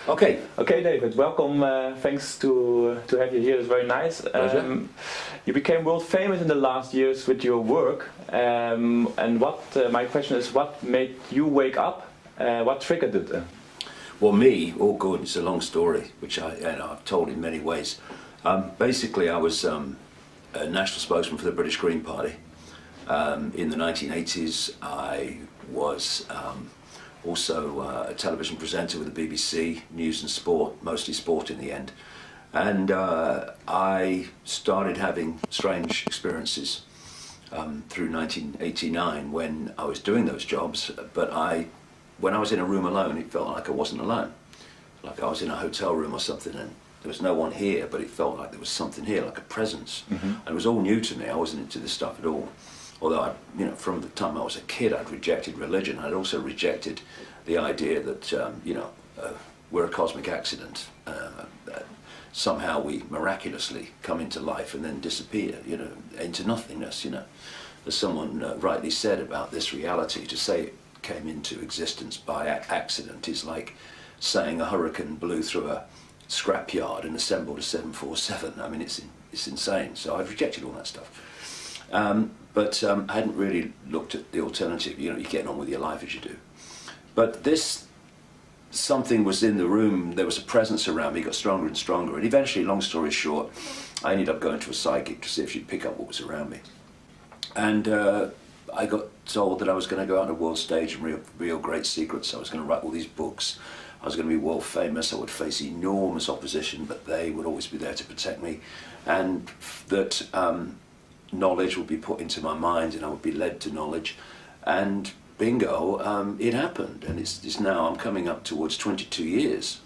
Okay. Okay, David, welcome. Thanks to have you here. It's very nice. You became world famous in the last years with your work. And what my question is, what made you wake up? What triggered it? Well, me, all good. It's a long story, which I've told in many ways. Basically, I was a national spokesman for the British Green Party. In the 1980s, I was also a television presenter with the BBC, news and sport, mostly sport in the end. And I started having strange experiences through 1989 when I was doing those jobs. But when I was in a room alone, it felt like I wasn't alone. Like I was in a hotel room or something and there was no one here, but it felt like there was something here, like a presence. And it was all new to me. I wasn't into this stuff at all. Although, from the time I was a kid, I'd rejected religion. I'd also rejected the idea that, we're a cosmic accident. That somehow we miraculously come into life and then disappear, into nothingness, As someone rightly said about this reality, to say it came into existence by accident is like saying a hurricane blew through a scrapyard and assembled a 747. I mean, it's insane. So I've rejected all that stuff. But I hadn't really looked at the alternative. You're getting on with your life as you do. But something was in the room, there was a presence around me, got stronger and stronger. And eventually, long story short, I ended up going to a psychic to see if she'd pick up what was around me. And I got told that I was going to go out on a world stage and reveal great secrets. I was going to write all these books. I was going to be world famous. I would face enormous opposition, but they would always be there to protect me. And that knowledge would be put into my mind and I would be led to knowledge. And bingo, it happened. And it's now, I'm coming up towards 22 years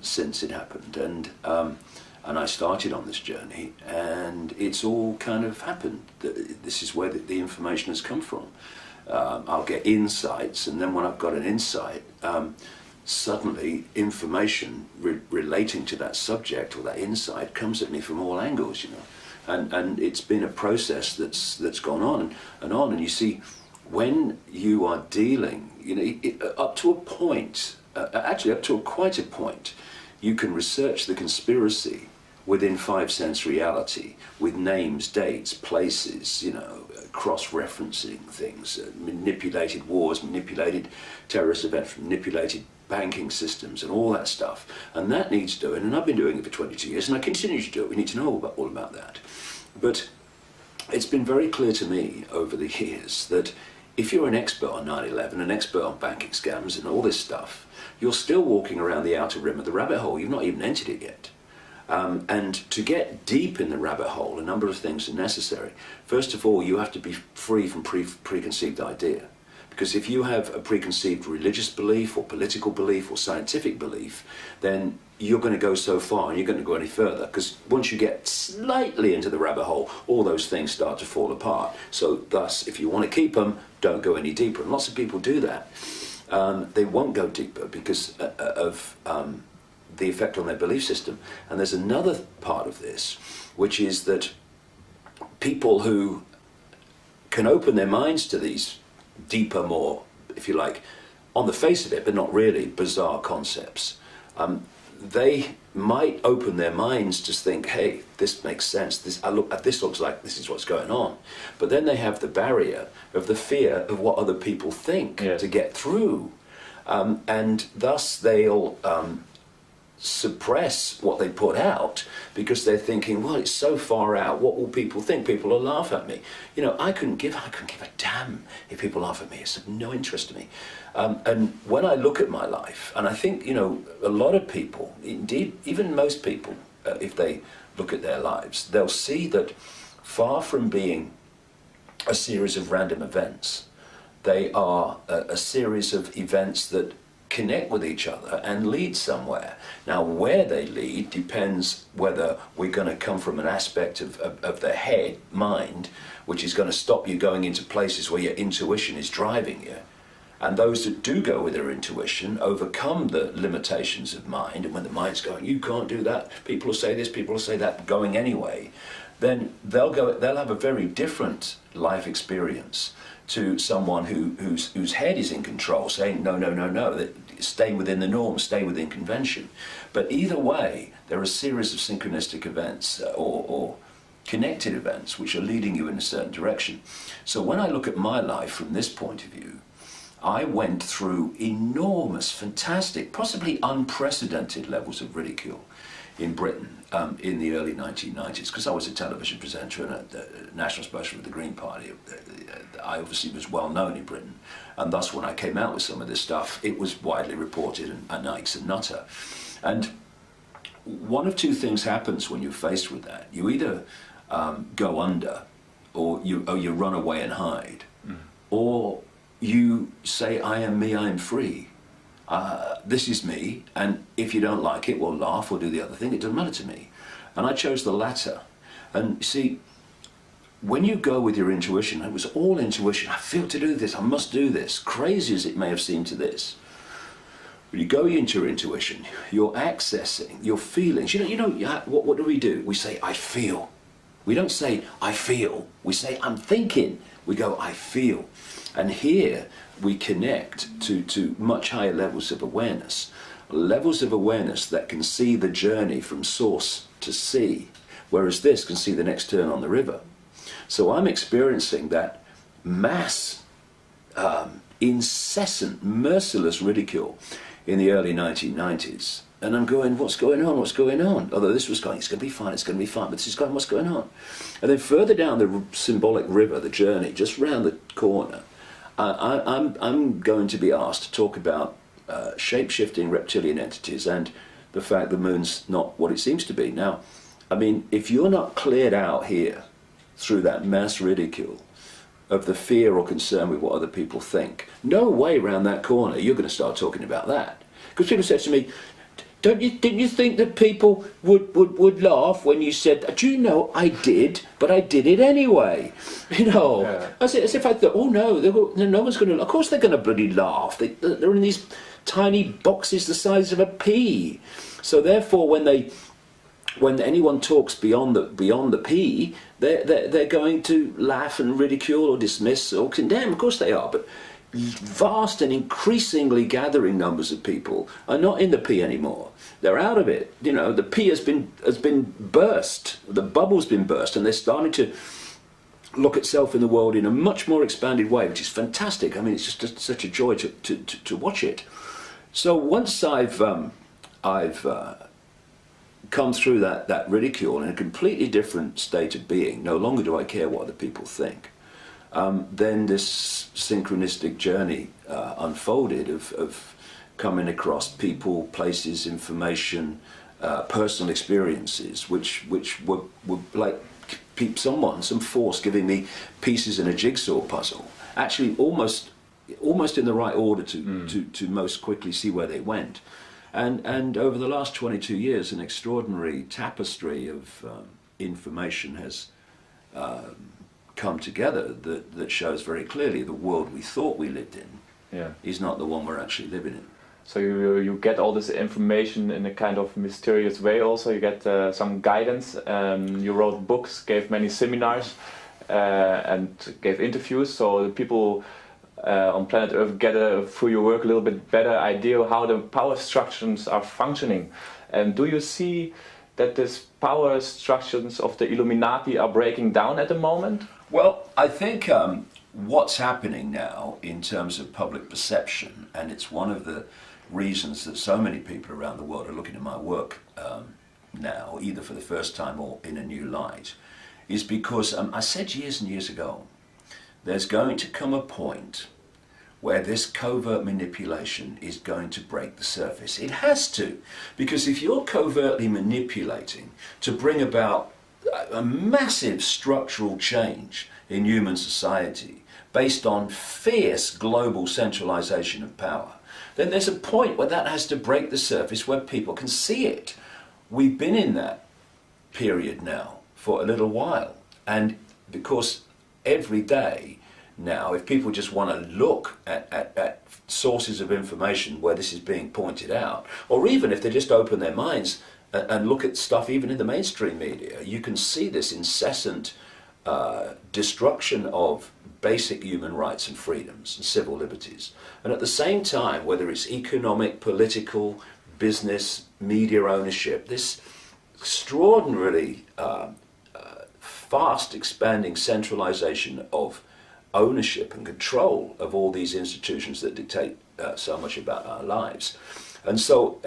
since it happened. And I started on this journey and it's all kind of happened. This is where the information has come from. I'll get insights, and then when I've got an insight, suddenly information relating to that subject or that insight comes at me from all angles, And it's been a process that's gone on and on. And you see, when you are dealing, up to a point, actually up to quite a point, you can research the conspiracy within 5 sense reality with names, dates, places, cross-referencing things, manipulated wars, manipulated terrorist events, manipulated banking systems and all that stuff. And that needs doing, and I've been doing it for 22 years and I continue to do it. We need to know all about that. But it's been very clear to me over the years that if you're an expert on 9/11, an expert on banking scams and all this stuff, you're still walking around the outer rim of the rabbit hole. You've not even entered it yet. And to get deep in the rabbit hole, a number of things are necessary. First of all, you have to be free from preconceived idea. Because if you have a preconceived religious belief or political belief or scientific belief, then you're going to go so far and you're going to go any further. Because once you get slightly into the rabbit hole, all those things start to fall apart. So thus, if you want to keep them, don't go any deeper. And lots of people do that. They won't go deeper because of the effect on their belief system. And there's another part of this, which is that people who can open their minds to these deeper, more, if you like, on the face of it, but not really, bizarre concepts, they might open their minds to think, hey, this makes sense, this looks like this is what's going on. But then they have the barrier of the fear of what other people think to get through. And thus they'll suppress what they put out because they're thinking, well, it's so far out, what will people think? People will laugh at me. I couldn't give a damn if people laugh at me. It's of no interest to me. And when I look at my life, and I think, a lot of people, indeed, even most people, if they look at their lives, they'll see that far from being a series of random events, they are a series of events that connect with each other and lead somewhere. Now, where they lead depends whether we're going to come from an aspect of the head, mind, which is going to stop you going into places where your intuition is driving you. And those that do go with their intuition overcome the limitations of mind. And when the mind's going, you can't do that, people will say this, people will say that, going anyway, then they'll have a very different life experience to someone whose head is in control, saying no, no, no, no, that stay within the norm, stay within convention. But either way, there are a series of synchronistic events or connected events which are leading you in a certain direction. So when I look at my life from this point of view, I went through enormous, fantastic, possibly unprecedented levels of ridicule in Britain in the early 1990s, because I was a television presenter and a national spokesman of the Green Party. I obviously was well known in Britain, and thus when I came out with some of this stuff, it was widely reported and Icke's a nutter. And one of two things happens when you're faced with that. You either go under, or you run away and hide, or you say, I am me, I am free. This is me, and if you don't like it, well, laugh or do the other thing, it doesn't matter to me. And I chose the latter. And see, when you go with your intuition, it was all intuition, I feel to do this, I must do this, crazy as it may have seemed to this. When you go into your intuition, you're accessing your feelings. What do? We say, I feel. We don't say, I feel. We say, I'm thinking. We go, I feel. And here we connect to much higher levels of awareness that can see the journey from source to sea, whereas this can see the next turn on the river. So I'm experiencing that mass, incessant, merciless ridicule in the early 1990s. And I'm going, what's going on, what's going on? Although this was going, it's going to be fine, but this is going, what's going on? And then further down the symbolic river, the journey, just round the corner, I'm going to be asked to talk about shape-shifting reptilian entities and the fact the moon's not what it seems to be. Now, I mean, if you're not cleared out here through that mass ridicule of the fear or concern with what other people think, no way round that corner you're going to start talking about that. Because people said to me, didn't you think that people would laugh when you said that? Do you know, I did, but I did it anyway. Yeah. As if I thought, oh no, no one's going to, of course they're going to bloody laugh. They're in these tiny boxes the size of a pea. So therefore when anyone talks beyond the pea, they're going to laugh and ridicule or dismiss or condemn. Of course they are, but vast and increasingly gathering numbers of people are not in the pea anymore. They're out of it. The pea has been burst. The bubble's been burst, and they're starting to look at self in the world in a much more expanded way, which is fantastic. I mean, it's just such a joy to watch it. So once I've come through that ridicule in a completely different state of being, no longer do I care what other people think. Then this synchronistic journey unfolded of coming across people, places, information, personal experiences, which were like some force giving me pieces in a jigsaw puzzle. Actually, almost in the right order to most quickly see where they went. And over the last 22 years, an extraordinary tapestry of information has come together that shows very clearly the world we thought we lived in is not the one we're actually living in. So you get all this information in a kind of mysterious way also, you get some guidance, you wrote books, gave many seminars and gave interviews, so the people on planet Earth get through your work a little bit better idea of how the power structures are functioning. And do you see that these power structures of the Illuminati are breaking down at the moment? Well, I think what's happening now in terms of public perception, and it's one of the reasons that so many people around the world are looking at my work now, either for the first time or in a new light, is because I said years and years ago, there's going to come a point where this covert manipulation is going to break the surface. It has to, because if you're covertly manipulating to bring about a massive structural change in human society based on fierce global centralization of power, then there's a point where that has to break the surface where people can see it. We've been in that period now for a little while, and because every day now, if people just want to look at sources of information where this is being pointed out, or even if they just open their minds and look at stuff even in the mainstream media, you can see this incessant destruction of basic human rights and freedoms and civil liberties. And at the same time, whether it's economic, political, business, media ownership, this extraordinarily fast expanding centralization of ownership and control of all these institutions that dictate so much about our lives. And so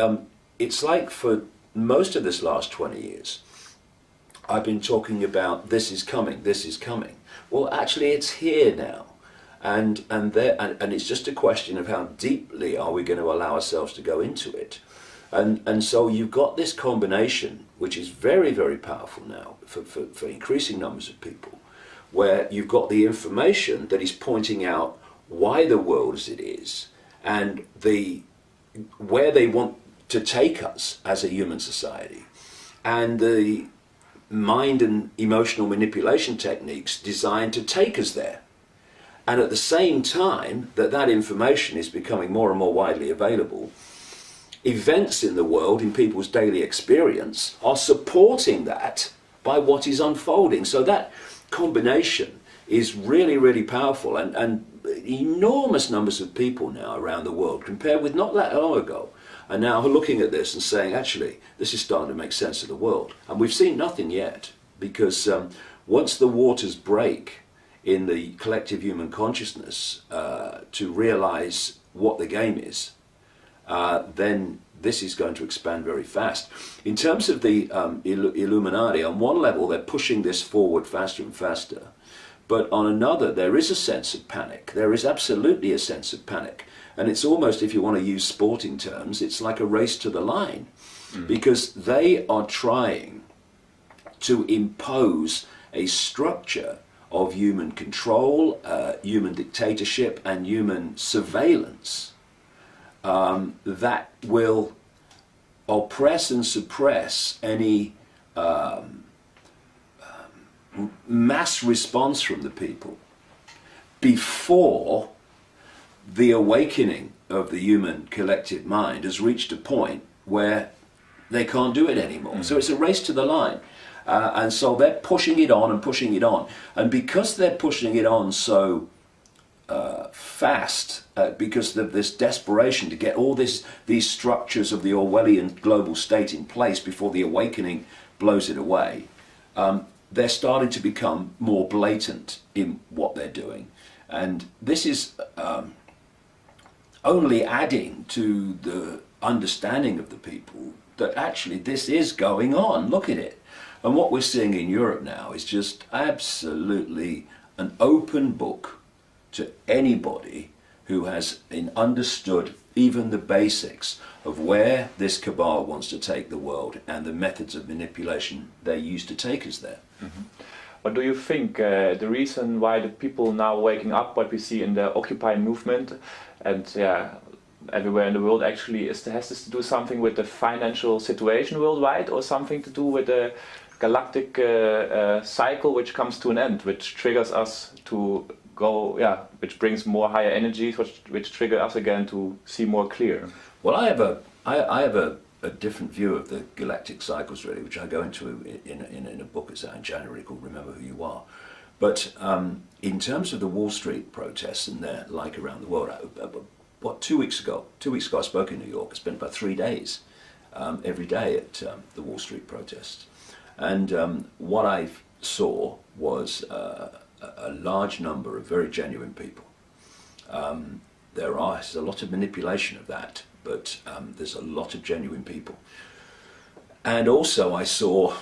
it's like for most of this last 20 years, I've been talking about this is coming, this is coming. Well, actually, it's here now. And it's just a question of how deeply are we going to allow ourselves to go into it. And so you've got this combination, which is very, very powerful now for increasing numbers of people, where you've got the information that is pointing out why the world as it is and where they want to take us as a human society, and the mind and emotional manipulation techniques designed to take us there. And at the same time that information is becoming more and more widely available, events in the world, in people's daily experience, are supporting that by what is unfolding. So that combination is really, really powerful, and enormous numbers of people now around the world, compared with not that long ago, are now looking at this and saying, actually, this is starting to make sense of the world. And we've seen nothing yet, because once the waters break in the collective human consciousness to realize what the game is, then this is going to expand very fast. In terms of the Illuminati, on one level they're pushing this forward faster and faster, but on another there is a sense of panic. There is absolutely a sense of panic. And it's almost, if you want to use sporting terms, it's like a race to the line, because they are trying to impose a structure of human control, human dictatorship, and human surveillance that will oppress and suppress any mass response from the people before the awakening of the human collective mind has reached a point where they can't do it anymore. So it's a race to the line. And so they're pushing it on and pushing it on. And because they're pushing it on so fast, because of this desperation to get all these structures of the Orwellian global state in place before the awakening blows it away, they're starting to become more blatant in what they're doing. And this is only adding to the understanding of the people that actually this is going on. Look at it. And what we're seeing in Europe now is just absolutely an open book to anybody who has understood even the basics of where this cabal wants to take the world and the methods of manipulation they use to take us there. What do you think the reason why the people now waking up, what we see in the Occupy movement and everywhere in the world, actually has this to do something with the financial situation worldwide, or something to do with the galactic cycle which comes to an end, which triggers us to go, which brings more higher energies, which trigger us again to see more clear? Well, I have a different view of the galactic cycles, really, which I go into in a book that's out in January called Remember Who You Are. But in terms of the Wall Street protests and their like around the world, 2 weeks ago I spoke in New York. I spent about 3 days every day at the Wall Street protests. And what I saw was a large number of very genuine people. There's a lot of manipulation of that, but there's a lot of genuine people. And also I saw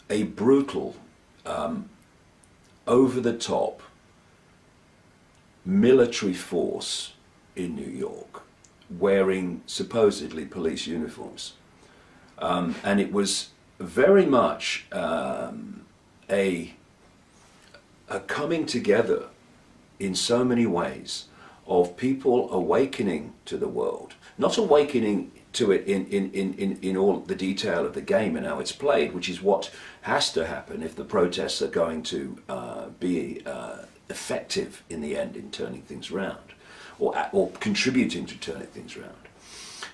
a brutal, over-the-top military force in New York wearing supposedly police uniforms. And it was very much a coming together in so many ways of people awakening to the world, not awakening to it in all the detail of the game and how it's played, which is what has to happen if the protests are going to be effective in the end in turning things around, or contributing to turning things around.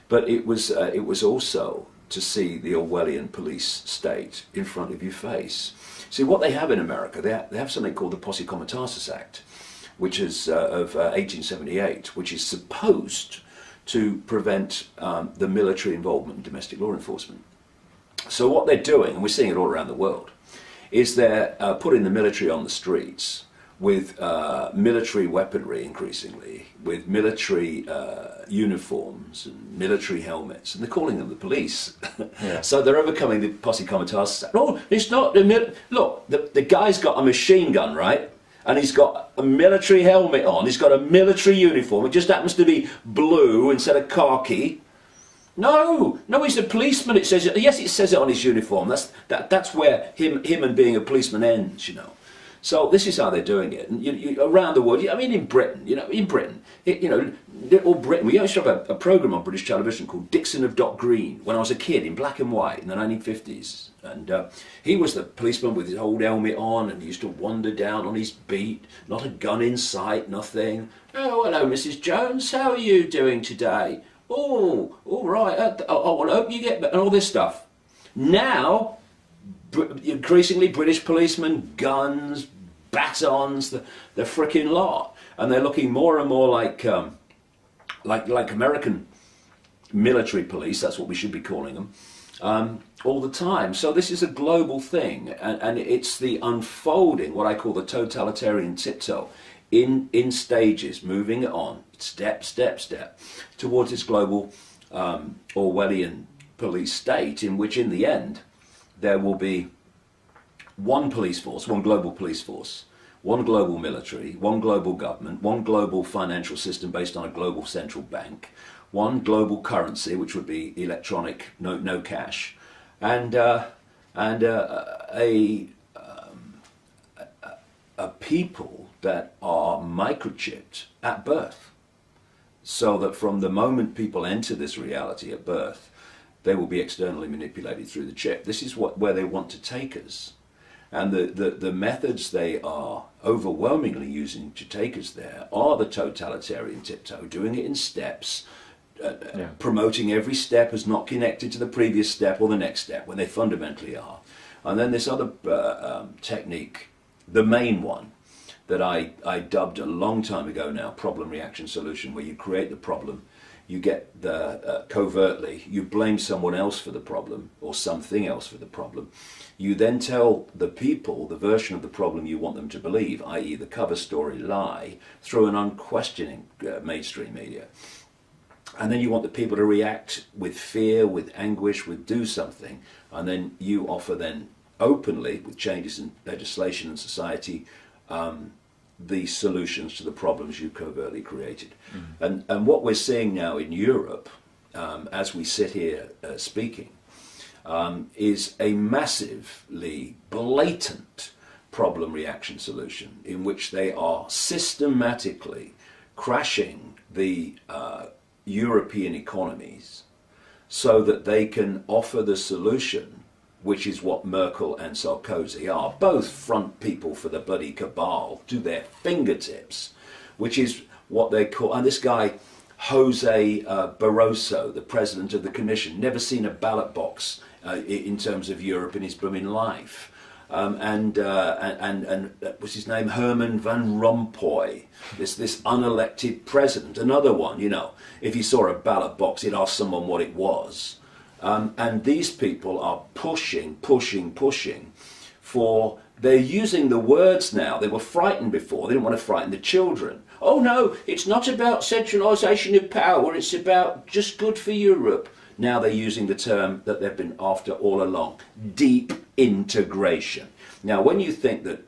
But it was also to see the Orwellian police state in front of your face. See, what they have in America, they have something called the Posse Comitatus Act, which is of 1878, which is supposed to prevent the military involvement in domestic law enforcement. So what they're doing, and we're seeing it all around the world, is they're putting the military on the streets with military weaponry increasingly, with military uniforms and military helmets, and they're calling them the police. Yeah. So they're overcoming the Posse Comitatus Act. No, it's not. Look, the guy's got a machine gun, right? And he's got a military helmet on, he's got a military uniform, it just happens to be blue instead of khaki. No, he's a policeman, it says it. Yes, it says it on his uniform. That's where him and being a policeman ends, you know. So this is how they're doing it. And you, around the world, I mean in Britain, little Britain, we used to have a programme on British television called Dixon of Dock Green when I was a kid in black and white in the 1950s. And he was the policeman with his old helmet on, and he used to wander down on his beat, not a gun in sight, nothing. Oh, hello, Mrs. Jones, how are you doing today? Oh, all right. Well, I hope you get better, and all this stuff. Now, increasingly, British policemen, guns, batons, the frickin' lot, and they're looking more and more like American military police. That's what we should be calling them. All the time. So this is a global thing, and it's the unfolding, what I call the totalitarian tiptoe, in stages, moving it on, step, towards this global Orwellian police state, in which in the end there will be one police force, one global police force, one global military, one global government, one global financial system based on a global central bank, one global currency, which would be electronic, no cash, and a people that are microchipped at birth, so that from the moment people enter this reality at birth, they will be externally manipulated through the chip. This is where they want to take us. And the methods they are overwhelmingly using to take us there are the totalitarian tiptoe, doing it in steps, promoting every step as not connected to the previous step or the next step, when they fundamentally are. And then this other technique, the main one, that I dubbed a long time ago now, problem, reaction, solution, where you create the problem, you get the covertly, you blame someone else for the problem or something else for the problem. You then tell the people the version of the problem you want them to believe, i.e. the cover story lie, through an unquestioning mainstream media. And then you want the people to react with fear, with anguish, with do something, and then you offer then openly, with changes in legislation and society, the solutions to the problems you covertly created. Mm-hmm. And what we're seeing now in Europe, as we sit here speaking, is a massively blatant problem, reaction, solution, in which they are systematically crashing the European economies so that they can offer the solution, which is what Merkel and Sarkozy are, both front people for the bloody cabal to their fingertips, which is what they call, and this guy, Jose Barroso, the president of the Commission, never seen a ballot box in terms of Europe in his blooming life. And what's his name? Herman Van Rompuy, this unelected president, another one, you know, if he saw a ballot box, he'd ask someone what it was. And these people are pushing for, they're using the words now. They were frightened before, they didn't want to frighten the children. Oh no, it's not about centralisation of power, it's about just good for Europe. Now they're using the term that they've been after all along, deep integration. Now when you think that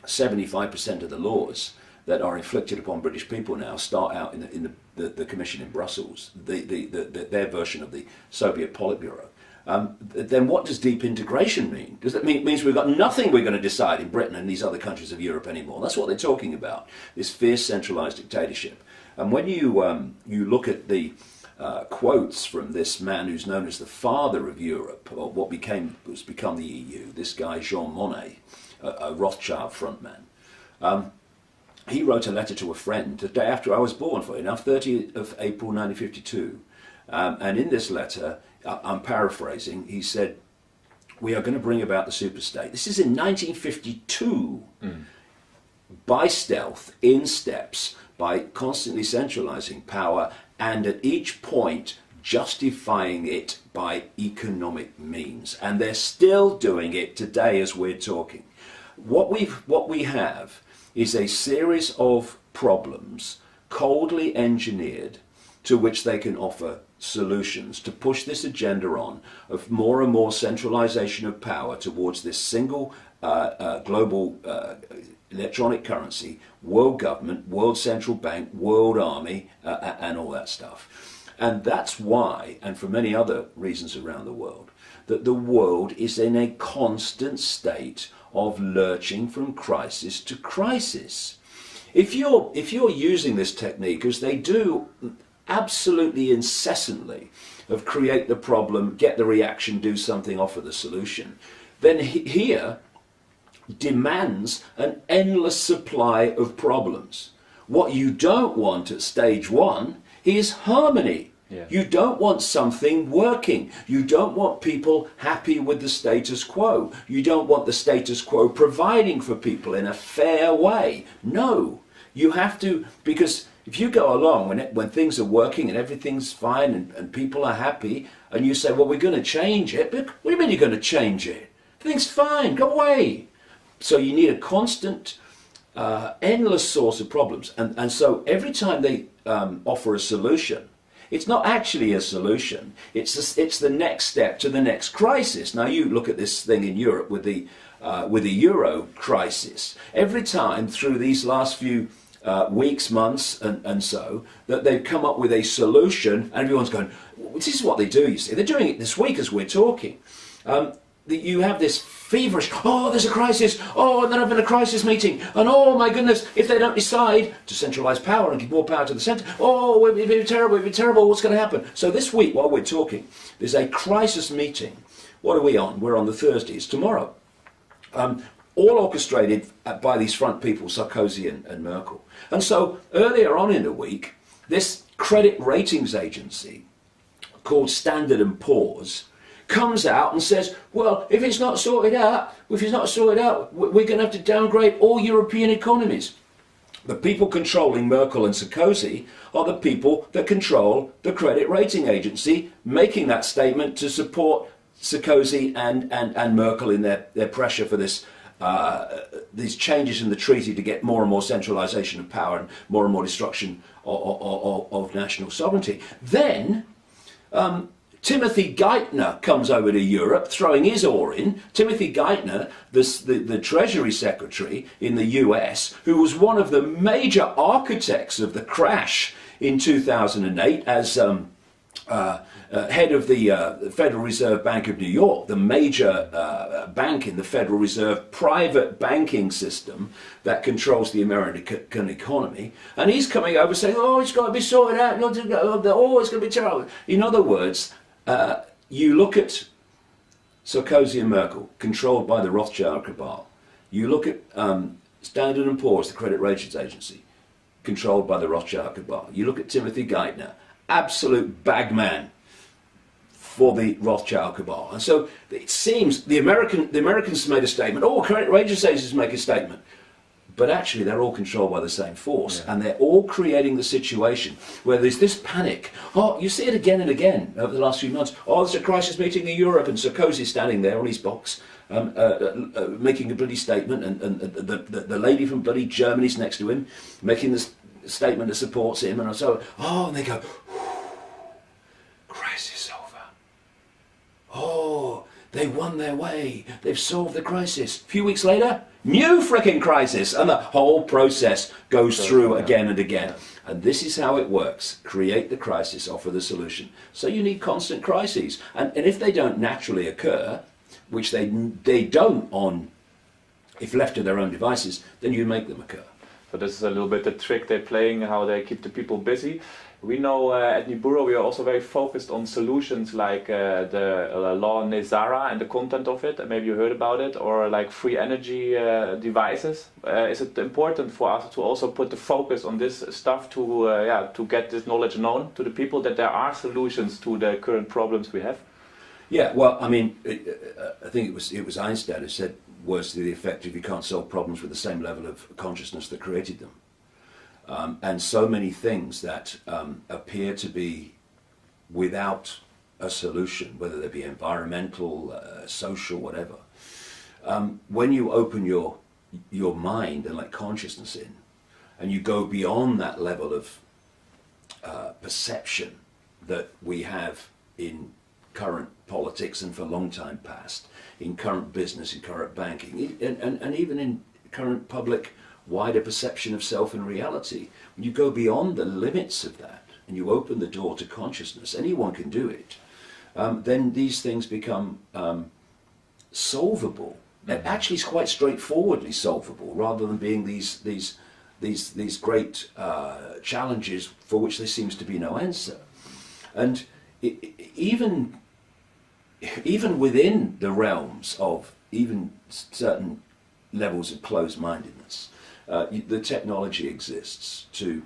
75% of the laws that are inflicted upon British people now start out in the Commission in Brussels, their version of the Soviet Politburo, then what does deep integration mean? Does that mean means we've got nothing we're going to decide in Britain and these other countries of Europe anymore? That's what they're talking about, this fierce centralised dictatorship. And when you look at the quotes from this man who's known as the father of Europe, or what was become the EU, this guy Jean Monnet, a Rothschild frontman. He wrote a letter to a friend the day after I was born, funny enough, 30th of April 1952. And in this letter, I'm paraphrasing, he said, we are going to bring about the superstate. This is in 1952, by stealth, in steps, by constantly centralizing power, and at each point justifying it by economic means. And they're still doing it today as we're talking. What we have is a series of problems coldly engineered to which they can offer solutions to push this agenda on of more and more centralization of power towards this single global electronic currency, world government, world central bank, world army, and all that stuff. And that's why, and for many other reasons around the world, that the world is in a constant state of lurching from crisis to crisis. If you're using this technique, as they do absolutely incessantly, of create the problem, get the reaction, do something, offer the solution, then here demands an endless supply of problems. What you don't want at stage one is harmony. Yeah. You don't want something working. You don't want people happy with the status quo. You don't want the status quo providing for people in a fair way. No, you have to, because if you go along when things are working and everything's fine and people are happy, and you say, well, we're going to change it. But what do you mean you're going to change it? Everything's fine, go away. So you need a constant, endless source of problems. And so every time they offer a solution, it's not actually a solution. It's the next step to the next crisis. Now you look at this thing in Europe with the euro crisis. Every time through these last few weeks, months, and so, that they've come up with a solution, and everyone's going, this is what they do, you see. They're doing it this week as we're talking. You have this feverish, oh, there's a crisis, oh, and they're having a crisis meeting, and oh my goodness, if they don't decide to centralise power and give more power to the centre, oh, it'll be terrible, what's going to happen? So this week, while we're talking, there's a crisis meeting. What are we on? We're on the Thursday, it's tomorrow. All orchestrated by these front people, Sarkozy and Merkel. And so earlier on in the week, this credit ratings agency called Standard & Poor's comes out and says, well, if it's not sorted out, we're going to have to downgrade all European economies. The people controlling Merkel and Sarkozy are the people that control the credit rating agency, making that statement to support Sarkozy and Merkel in their pressure for this these changes in the treaty to get more and more centralisation of power and more destruction of national sovereignty. Then Timothy Geithner comes over to Europe, throwing his oar in. Timothy Geithner, the Treasury Secretary in the US, who was one of the major architects of the crash in 2008 as head of the Federal Reserve Bank of New York, the major bank in the Federal Reserve private banking system that controls the American economy. And he's coming over saying, oh, it's got to be sorted out, oh, it's going to be terrible. In other words, you look at Sarkozy and Merkel, controlled by the Rothschild cabal. You look at Standard & Poor's, the credit ratings agency, controlled by the Rothschild cabal. You look at Timothy Geithner, absolute bagman for the Rothschild cabal. And so it seems the Americans made a statement, oh, credit ratings agencies make a statement. But actually they're all controlled by the same force, and they're all creating the situation where there's this panic. Oh, you see it again and again over the last few months. Oh, there's a crisis meeting in Europe, and Sarkozy's standing there on his box making a bloody statement, and the lady from bloody Germany's next to him making this statement that supports him, and so, oh, and they go, crisis over. Oh, they won their way. They've solved the crisis. A few weeks later, new frickin' crisis, and the whole process goes through again and again. And this is how it works. Create the crisis, offer the solution. So you need constant crises. And if they don't naturally occur, which they don't if left to their own devices, then you make them occur. So this is a little bit the trick they're playing, how they keep the people busy. We know at Niburo we are also very focused on solutions like the law Nezara and the content of it, maybe you heard about it, or like free energy devices. Is it important for us to also put the focus on this stuff to get this knowledge known to the people, that there are solutions to the current problems we have? Yeah, well, I mean, I think it was Einstein who said words to the effect of you can't solve problems with the same level of consciousness that created them. And so many things that appear to be without a solution, whether they be environmental, social, whatever. When you open your mind and let consciousness in, and you go beyond that level of perception that we have in current politics and for a long time past, in current business, in current banking, and even in current public wider perception of self and reality, when you go beyond the limits of that and you open the door to consciousness, anyone can do it, then these things become solvable. Mm-hmm. Actually, it's quite straightforwardly solvable, rather than being these great challenges for which there seems to be no answer. And even within the realms of even certain levels of closed-mindedness, the technology exists to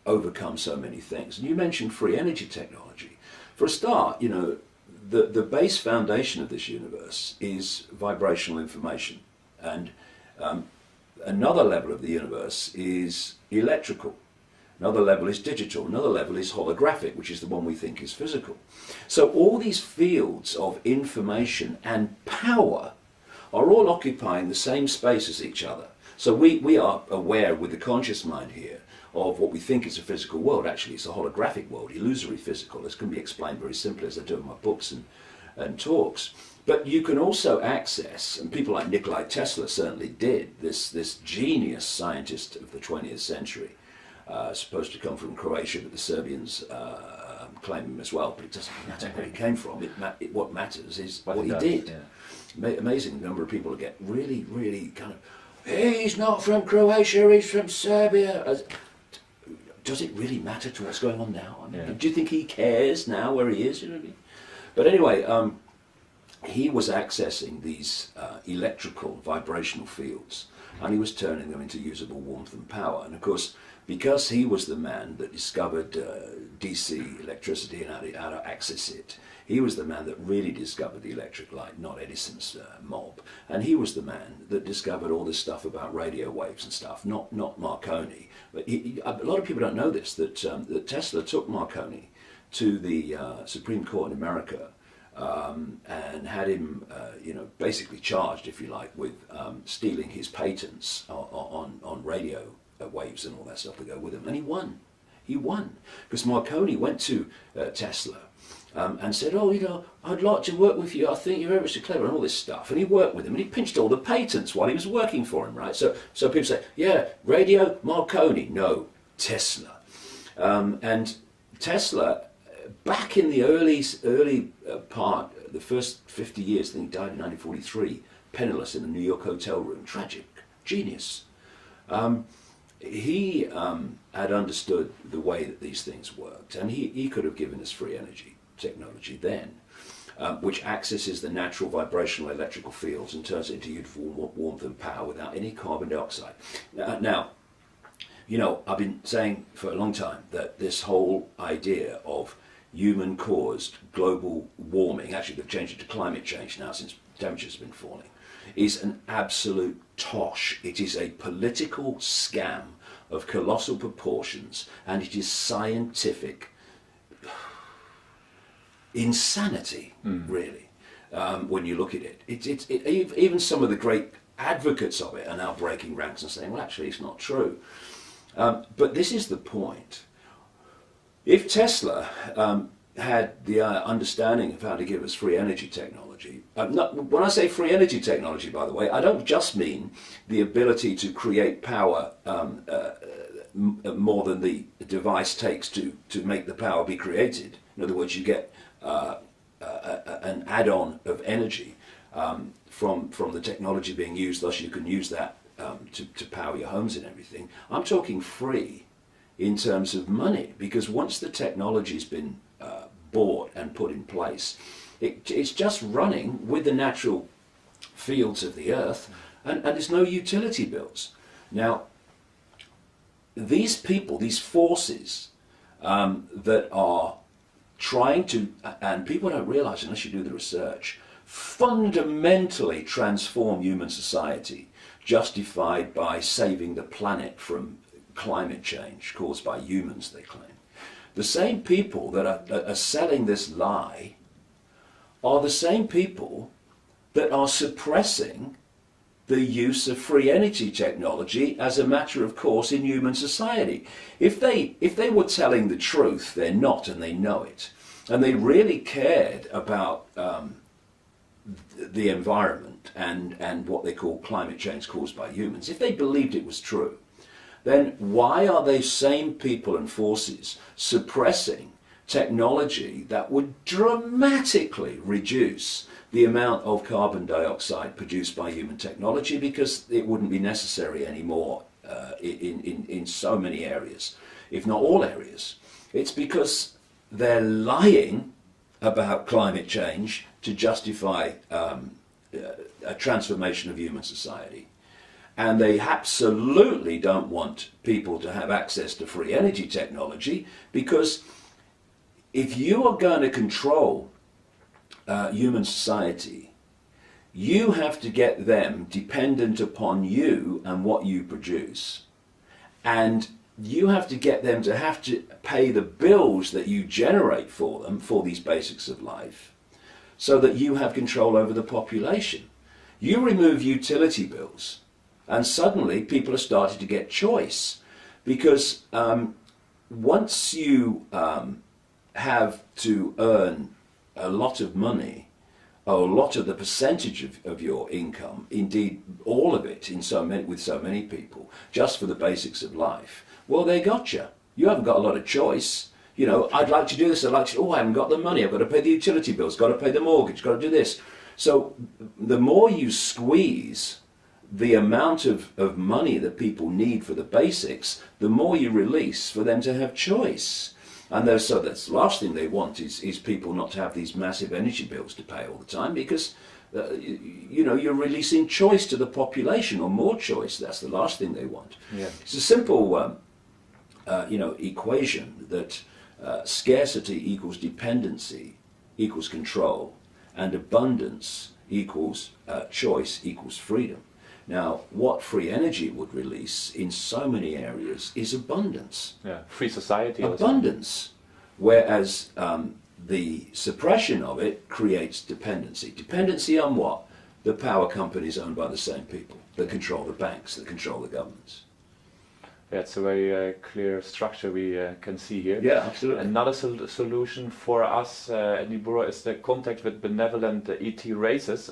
overcome so many things. And you mentioned free energy technology. For a start, you know, the base foundation of this universe is vibrational information, and another level of the universe is electrical. Another level is digital, another level is holographic, which is the one we think is physical. So all these fields of information and power are all occupying the same space as each other. So we are aware with the conscious mind here of what we think is a physical world. Actually, it's a holographic world, illusory physical. This can be explained very simply, as I do in my books and talks. But you can also access, and people like Nikola Tesla certainly did, this genius scientist of the 20th century, supposed to come from Croatia, but the Serbians claim him as well, but it doesn't matter where he came from. What matters is what he did. Yeah. Amazing number of people who get really, really kind of, hey, he's not from Croatia, he's from Serbia. Does it really matter to what's going on now? I mean, do you think he cares now where he is? You know what I mean? But anyway, he was accessing these electrical vibrational fields, and he was turning them into usable warmth and power. And of course, because he was the man that discovered DC electricity and how to access it, he was the man that really discovered the electric light, not Edison's mob. And he was the man that discovered all this stuff about radio waves and stuff, not Marconi. But a lot of people don't know this, that Tesla took Marconi to the Supreme Court in America and had him, basically charged, if you like, with stealing his patents on radio waves and all that stuff to go with him. And he won. He won. Because Marconi went to Tesla and said, oh, I'd like to work with you. I think you're ever so clever and all this stuff. And he worked with him, and he pinched all the patents while he was working for him, right? So people say, yeah, radio, Marconi. No, Tesla. And Tesla, back in the early part, the first 50 years, I think he died in 1943, penniless in a New York hotel room. Tragic. Genius. He had understood the way that these things worked, and he could have given us free energy technology then, which accesses the natural vibrational electrical fields and turns it into useful warmth and power without any carbon dioxide. Now, I've been saying for a long time that this whole idea of human-caused global warming, actually they've changed it to climate change now since temperatures have been falling, is an absolute tosh. It is a political scam of colossal proportions, and it is scientific insanity, really, when you look at it. Even some of the great advocates of it are now breaking ranks and saying, well, actually, it's not true. But this is the point. If Tesla had the understanding of how to give us free energy technology, when I say free energy technology, by the way, I don't just mean the ability to create power more than the device takes to make the power be created. In other words, you get an add-on of energy from the technology being used, thus you can use that to power your homes and everything. I'm talking free in terms of money, because once the technology's been bought and put in place, it's just running with the natural fields of the earth, and there's no utility bills. Now, these people, these forces that are trying to, and people don't realize unless you do the research, fundamentally transform human society, justified by saving the planet from climate change caused by humans, they claim. The same people that are selling this lie are the same people that are suppressing the use of free energy technology as a matter of course in human society. If they were telling the truth, they're not, and they know it, and they really cared about the environment and what they call climate change caused by humans, if they believed it was true, then why are those same people and forces suppressing technology that would dramatically reduce the amount of carbon dioxide produced by human technology, because it wouldn't be necessary anymore in so many areas, if not all areas? It's because they're lying about climate change to justify a transformation of human society. And they absolutely don't want people to have access to free energy technology, because if you are going to control human society, you have to get them dependent upon you and what you produce. And you have to get them to have to pay the bills that you generate for them for these basics of life, so that you have control over the population. You remove utility bills, and suddenly people are starting to get choice, because once you have to earn a lot of money, or a lot of the percentage of your income, indeed all of it with so many people, just for the basics of life, well, they got you. You haven't got a lot of choice. You know, I'd like to do this, I'd like to, I haven't got the money, I've got to pay the utility bills, got to pay the mortgage, got to do this. So the more you squeeze the amount of money that people need for the basics, the more you release for them to have choice. And so that's the last thing they want is people not to have these massive energy bills to pay all the time, because you know, you're releasing choice to the population, or more choice. That's the last thing they want. Yeah. It's a simple you know, equation that scarcity equals dependency equals control, and abundance equals choice equals freedom. Now, what free energy would release in so many areas is abundance. Yeah, free society. Abundance. Whereas the suppression of it creates dependency. Dependency on what? The power companies owned by the same people that control the banks, that control the governments. Yeah, it's a very clear structure we can see here. Yeah, absolutely. Another solution for us at Nibura is the contact with benevolent ET races.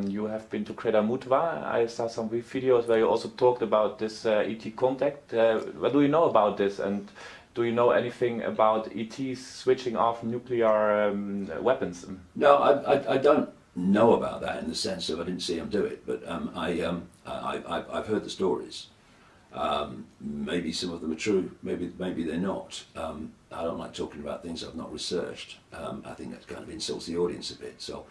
You have been to Kreda Mutwa. I saw some videos where you also talked about this ET contact. What do you know about this, and do you know anything about ETs switching off nuclear weapons? No, I don't know about that in the sense of I didn't see them do it, but I've heard the stories. Maybe some of them are true, maybe they're not. I don't like talking about things I've not researched. I think that kind of insults the audience a bit. So,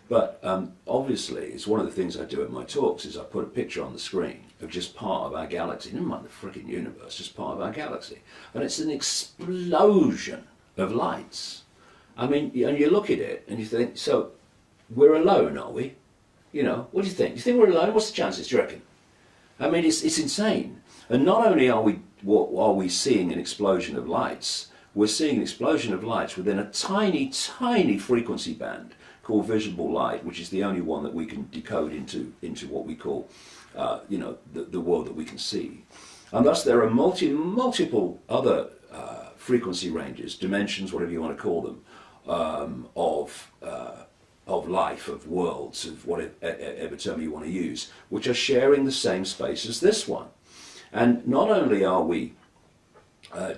but obviously, it's one of the things I do at my talks is I put a picture on the screen of just part of our galaxy, never mind the freaking universe, just part of our galaxy, and it's an explosion of lights. I mean, and you look at it and you think, so we're alone, are we? You know, what do you think? Do you think we're alone? What's the chances, do you reckon? I mean, it's insane. And not only are we seeing an explosion of lights, we're seeing an explosion of lights within a tiny, tiny frequency band called visible light, which is the only one that we can decode into what we call, you know, the world that we can see. And thus there are multiple other frequency ranges, dimensions, whatever you want to call them, of life, of worlds, of whatever term you want to use, which are sharing the same space as this one. And not only are we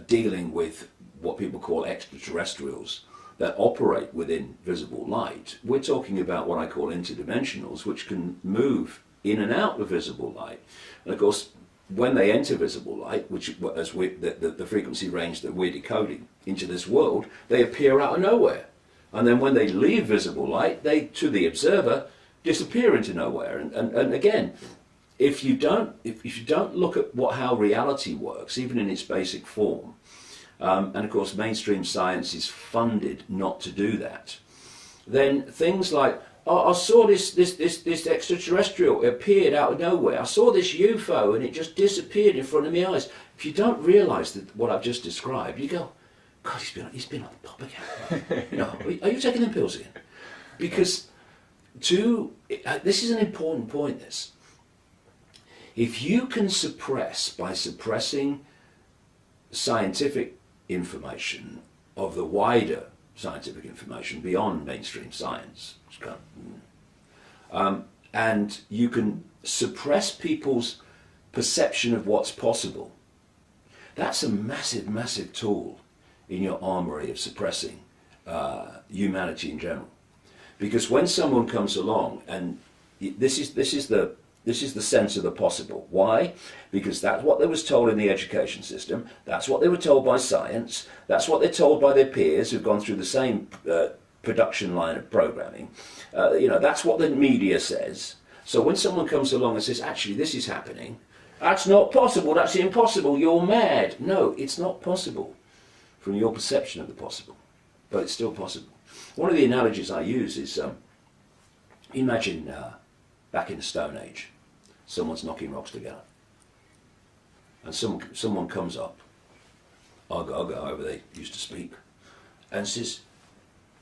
dealing with what people call extraterrestrials that operate within visible light, we're talking about what I call interdimensionals, which can move in and out of visible light. And of course, when they enter visible light, which as the frequency range that we're decoding into this world, they appear out of nowhere. And then when they leave visible light, they, to the observer, disappear into nowhere. And again, if you don't look at how reality works, even in its basic form, and of course mainstream science is funded not to do that, then things like, oh, I saw this extraterrestrial appeared out of nowhere, I saw this UFO and it just disappeared in front of my eyes. If you don't realise that what I've just described, you go, God, he's been on the pop again. You know, are you taking them pills again? Because this is an important point, this. If you can suppress, by suppressing scientific information of the wider scientific information beyond mainstream science, and you can suppress people's perception of what's possible, that's a massive, massive tool in your armory of suppressing humanity in general. Because when someone comes along, and this is the sense of the possible. Why? Because that's what they was told in the education system, that's what they were told by science, that's what they're told by their peers who've gone through the same production line of programming. You know, that's what the media says. So when someone comes along and says, actually this is happening, that's not possible, that's impossible, you're mad. No, it's not possible from your perception of the possible, but it's still possible. One of the analogies I use is, imagine back in the Stone Age, someone's knocking rocks together, and someone comes up, Aga, however they used to speak, and says,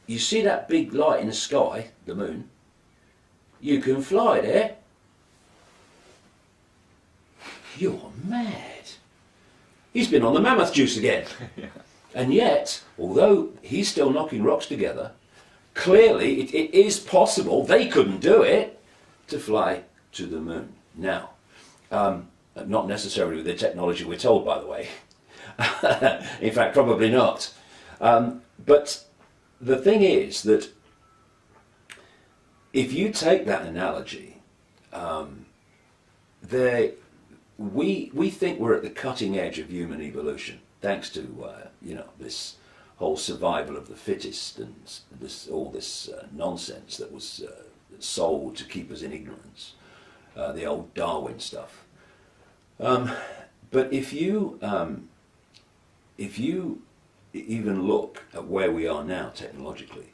you see that big light in the sky, the moon, you can fly there. You're mad. He's been on the mammoth juice again. Yeah. And yet, although he's still knocking rocks together, clearly it is possible, they couldn't do it, to fly to the moon. Now, not necessarily with the technology we're told, by the way. In fact, probably not. But the thing is that if you take that analogy, we think we're at the cutting edge of human evolution, thanks to you know, this whole survival of the fittest and all this nonsense that was sold to keep us in ignorance, the old Darwin stuff. But if you even look at where we are now technologically,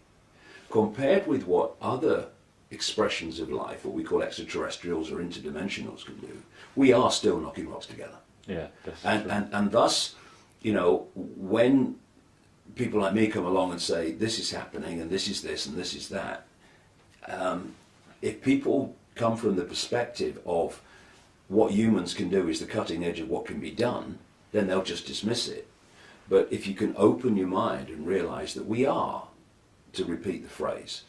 compared with what other expressions of life, what we call extraterrestrials or interdimensionals, can do, we are still knocking rocks together. Yeah, and thus, you know, when people like me come along and say this is happening and this is this and this is that, if people come from the perspective of what humans can do is the cutting edge of what can be done, then they'll just dismiss it. But if you can open your mind and realize that we are, to repeat the phrase,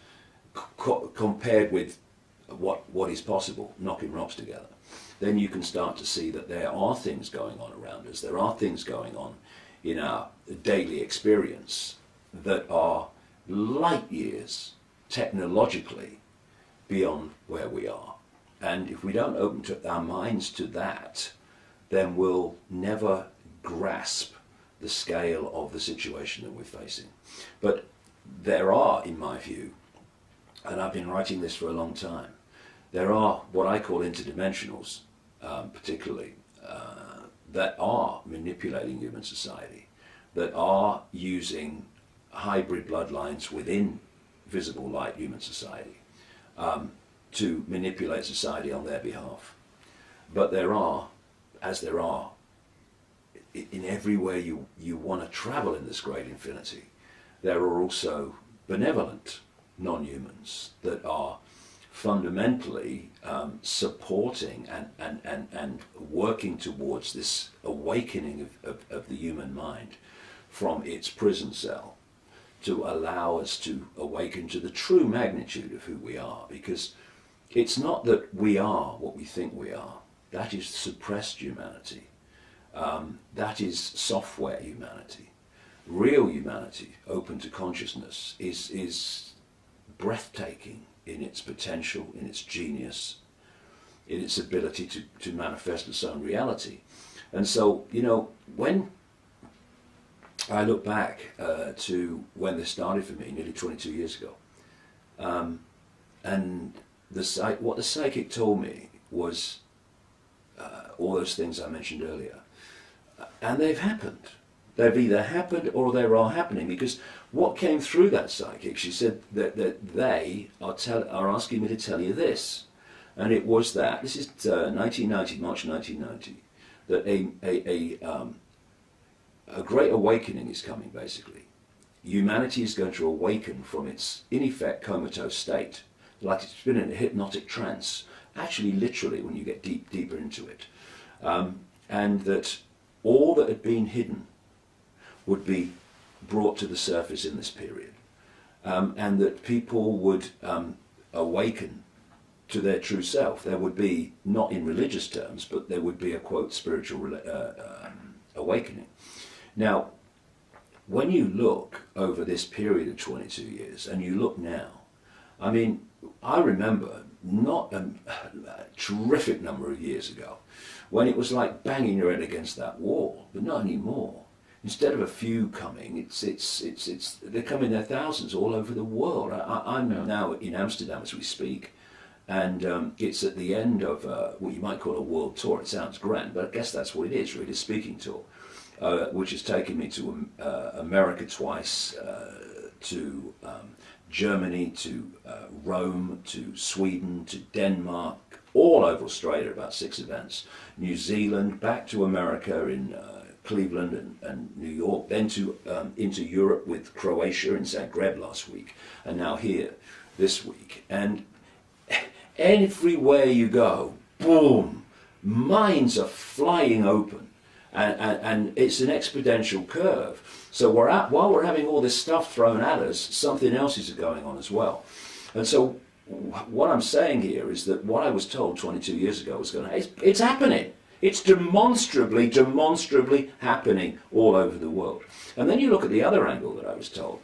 compared with what is possible, knocking rocks together, then you can start to see that there are things going on around us, there are things going on in our daily experience that are light years technologically beyond where we are. And if we don't open our minds to that, then we'll never grasp the scale of the situation that we're facing. But there are, in my view, and I've been writing this for a long time, there are what I call interdimensionals, particularly, that are manipulating human society, that are using hybrid bloodlines within visible light human society to manipulate society on their behalf. But there are, as there are, in everywhere you want to travel in this great infinity, there are also benevolent non-humans that are fundamentally supporting and working towards this awakening of the human mind from its prison cell, to allow us to awaken to the true magnitude of who we are. Because it's not that we are what we think we are. That is suppressed humanity. That is software humanity. Real humanity, open to consciousness, is breathtaking in its potential, in its genius, in its ability to manifest its own reality. And so, you know, when I look back to when this started for me, nearly 22 years ago, and what the psychic told me was all those things I mentioned earlier. And they've happened. They've either happened or they are happening, because what came through that psychic, she said that they are asking me to tell you this. And it was that, this is 1990, March 1990, that a great awakening is coming, basically. Humanity is going to awaken from its, in effect, comatose state, like it's been in a hypnotic trance, actually literally when you get deeper into it. And that all that had been hidden would be brought to the surface in this period. And that people would awaken to their true self. There would be, not in religious terms, but there would be a, quote, spiritual awakening. Now, when you look over this period of 22 years, and you look now, I mean, I remember not a terrific number of years ago, when it was like banging your head against that wall, but not anymore. Instead of a few coming, they're coming their thousands all over the world. I'm now in Amsterdam as we speak, and it's at the end of what you might call a world tour. It sounds grand, but I guess that's what it is, really, a speaking tour, which has taken me to America twice, to Germany, to Rome, to Sweden, to Denmark, all over Australia, about 6 events, New Zealand, back to America in Cleveland and New York, then to into Europe with Croatia in Zagreb last week, and now here this week. And everywhere you go, boom, minds are flying open, and it's an exponential curve. So while we're having all this stuff thrown at us, something else is going on as well. And so what I'm saying here is that what I was told 22 years ago was going to, it's happening. It's demonstrably happening all over the world. And then you look at the other angle that I was told.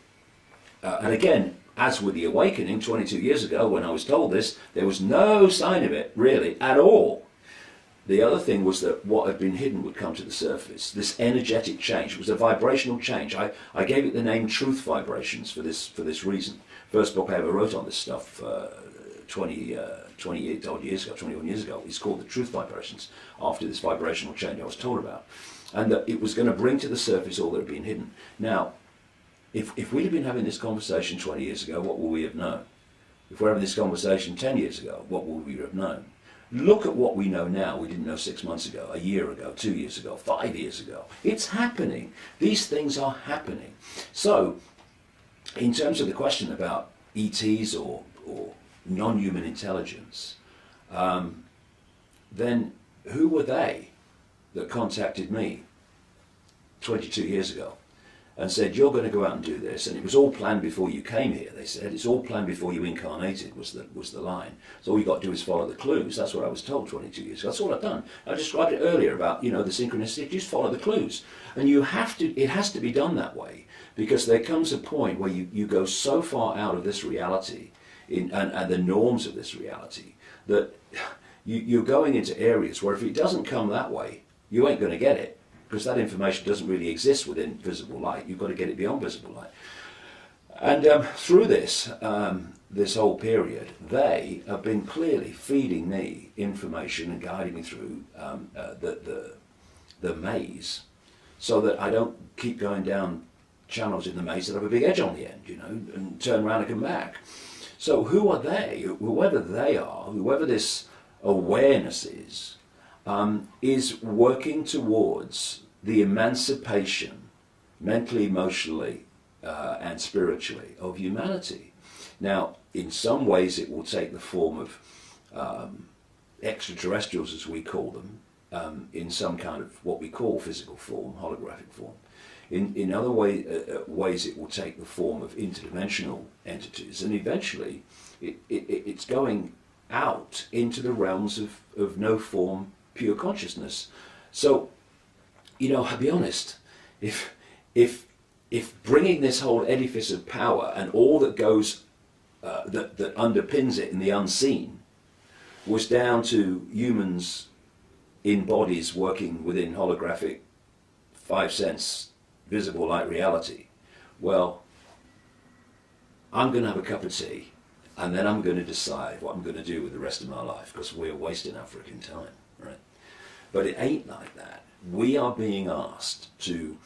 And again, as with the awakening 22 years ago, when I was told this, there was no sign of it, really, at all. The other thing was that what had been hidden would come to the surface. This energetic change. It was a vibrational change. I gave it the name Truth Vibrations for this reason. First book I ever wrote on this stuff, 21 years ago, is called The Truth Vibrations, after this vibrational change I was told about. And that it was going to bring to the surface all that had been hidden. Now, if we'd have been having this conversation 20 years ago, what would we have known? If we're having this conversation 10 years ago, what would we have known? Look at what we know now. We didn't know 6 months ago, a year ago, 2 years ago, 5 years ago. It's happening. These things are happening. So, in terms of the question about ETs or non-human intelligence, then who were they that contacted me 22 years ago and said, you're going to go out and do this, and it was all planned before you came here, they said. It's all planned before you incarnated, was the line. So all you got to do is follow the clues. That's what I was told 22 years ago. That's all I've done. I described it earlier about, the synchronicity. Just follow the clues. And it has to be done that way, because there comes a point where you go so far out of this reality and the norms of this reality that you're going into areas where if it doesn't come that way, you ain't going to get it, because that information doesn't really exist within visible light. You've got to get it beyond visible light. And through this whole period, they have been clearly feeding me information and guiding me through the maze, so that I don't keep going down channels in the maze that have a big edge on the end, and turn around and come back. So who are they? Whoever they are, whoever this awareness is working towards the emancipation, mentally, emotionally, and spiritually, of humanity. Now, in some ways it will take the form of extraterrestrials, as we call them, in some kind of what we call physical form, holographic form. In other ways it will take the form of interdimensional entities, and eventually it's going out into the realms of no form, pure consciousness. So, I'll be honest, if bringing this whole edifice of power and all that goes, that underpins it in the unseen, was down to humans in bodies working within holographic 5 sense visible light reality, well, I'm going to have a cup of tea, and then I'm going to decide what I'm going to do with the rest of my life, because we're wasting our freaking time, right? But it ain't like that. We are being asked to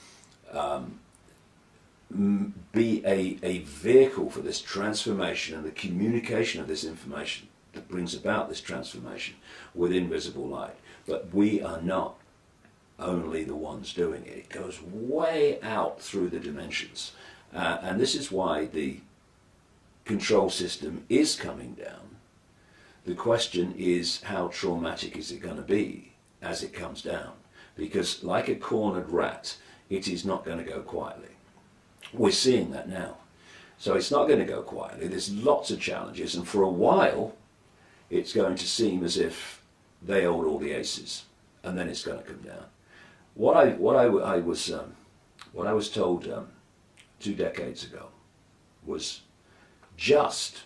be a vehicle for this transformation and the communication of this information that brings about this transformation with invisible light. But we are not only the ones doing it. It goes way out through the dimensions. And this is why the control system is coming down. The question is, how traumatic is it going to be as it comes down? Because like a cornered rat, it is not going to go quietly. We're seeing that now. So it's not going to go quietly. There's lots of challenges, and for a while it's going to seem as if they hold all the aces, and then it's going to come down. What I was told 2 decades ago was just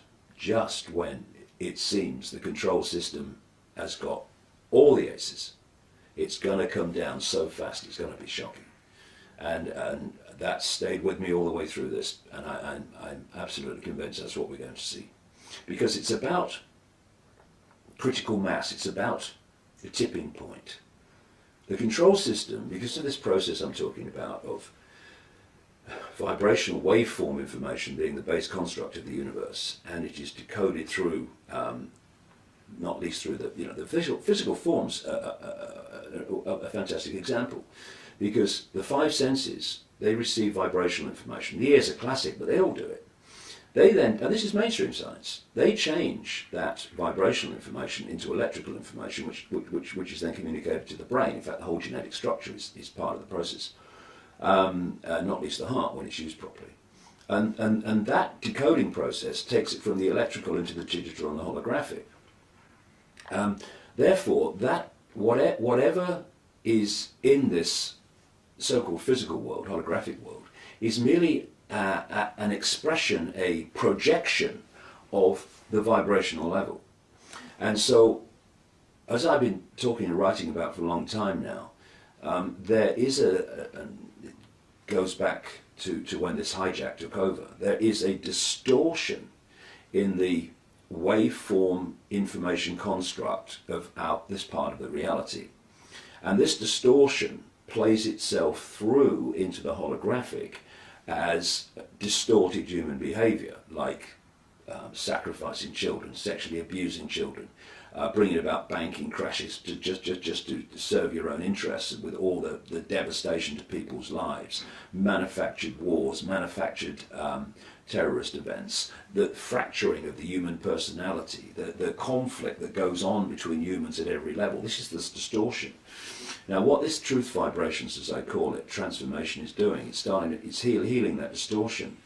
when it seems the control system has got all the aces, it's going to come down so fast it's going to be shocking. And that stayed with me all the way through this, and I'm absolutely convinced that's what we're going to see. Because it's about critical mass, it's about the tipping point. The control system, because of this process I'm talking about of vibrational waveform information being the base construct of the universe, and it is decoded through, not least through the physical forms, a fantastic example. Because the 5 senses, they receive vibrational information. The ear's a classic, but they all do it. They then, and this is mainstream science, they change that vibrational information into electrical information, which is then communicated to the brain. In fact, the whole genetic structure is part of the process, not least the heart when it's used properly. And that decoding process takes it from the electrical into the digital and the holographic. Therefore, that whatever is in this so-called physical world, holographic world, is merely an expression, a projection of the vibrational level. And so, as I've been talking and writing about for a long time now, there is it goes back to when this hijack took over, there is a distortion in the waveform information construct of this part of the reality. And this distortion plays itself through into the holographic as distorted human behavior, like sacrificing children, sexually abusing children, bringing about banking crashes just to serve your own interests with all the devastation to people's lives, manufactured wars, manufactured terrorist events, the fracturing of the human personality, the conflict that goes on between humans at every level. This is this distortion. Now, what this truth vibrations, as I call it, transformation is doing, it's healing that distortion.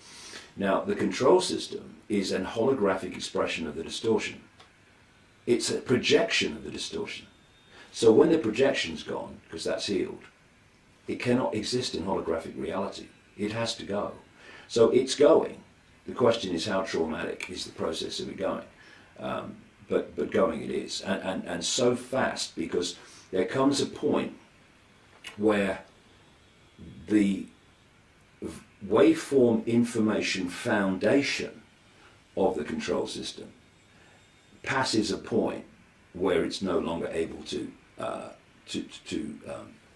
Now, the control system is an holographic expression of the distortion. It's a projection of the distortion. So when the projection's gone, because that's healed, it cannot exist in holographic reality. It has to go. So it's going. The question is, how traumatic is the process of it going? But going it is. And so fast, because there comes a point where the waveform information foundation of the control system passes a point where it's no longer able to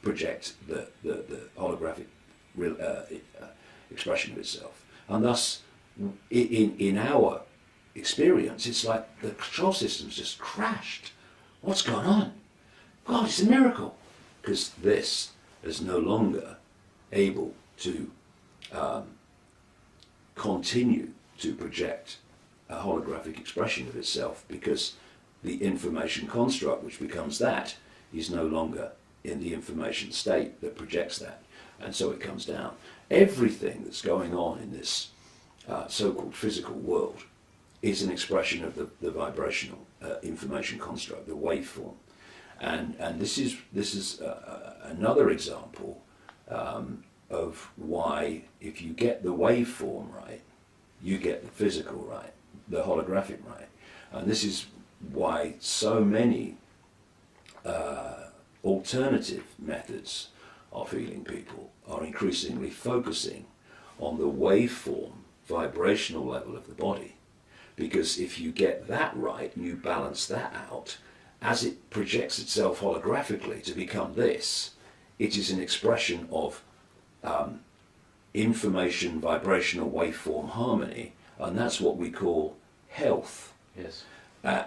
project the holographic expression of itself. And thus, in our experience, it's like the control system's just crashed. What's going on? God, it's a miracle. Because this is no longer able to continue to project a holographic expression of itself, because the information construct, which becomes that, is no longer in the information state that projects that. And so it comes down. Everything that's going on in this so-called physical world is an expression of the vibrational information construct, the waveform. And this is another example of why, if you get the waveform right, you get the physical right, the holographic right. And this is why so many alternative methods of healing people are increasingly focusing on the waveform, vibrational level of the body. Because if you get that right and you balance that out, as it projects itself holographically to become this, it is an expression of information, vibrational waveform harmony, and that's what we call health. Yes.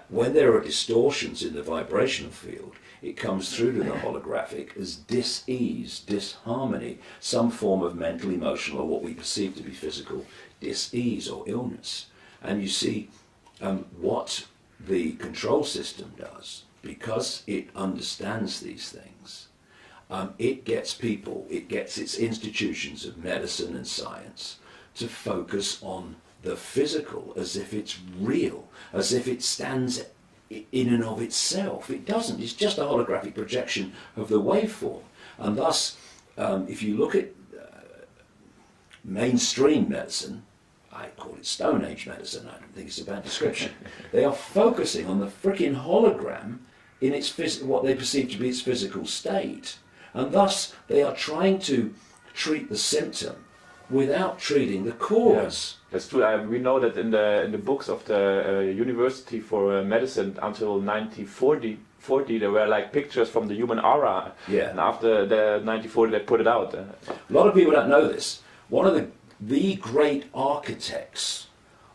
When there are distortions in the vibrational field, it comes through to the holographic as dis-ease, disharmony, some form of mental, emotional, or what we perceive to be physical dis-ease or illness. And you see what the control system does, because it understands these things. It gets people, it gets its institutions of medicine and science to focus on the physical as if it's real, as if it stands in and of itself. It doesn't. It's just a holographic projection of the waveform. And thus, if you look at mainstream medicine, I call it Stone Age medicine, I don't think it's a bad description, they are focusing on the frickin' hologram in its what they perceive to be its physical state. And thus, they are trying to treat the symptom without treating the cause. Yeah, that's true. We know that in the books of the University for Medicine until 1940, there were like pictures from the human aura. Yeah. And after the 1940, they put it out. A lot of people don't know this. One of the great architects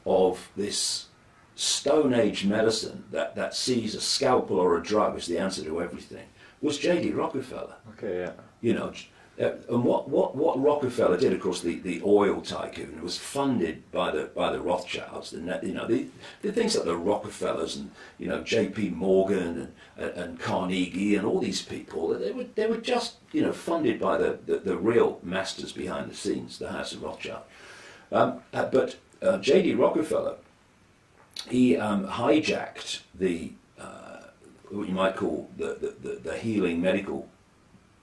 of this Stone Age medicine that sees a scalpel or a drug as the answer to everything was J.D. Rockefeller. Okay, yeah. You know, and what Rockefeller did, of course, the oil tycoon, was funded by the Rothschilds. The things like the Rockefellers and J.P. Morgan and Carnegie and all these people, they were just funded by the real masters behind the scenes, the House of Rothschild. But J.D. Rockefeller, he hijacked what you might call the healing medical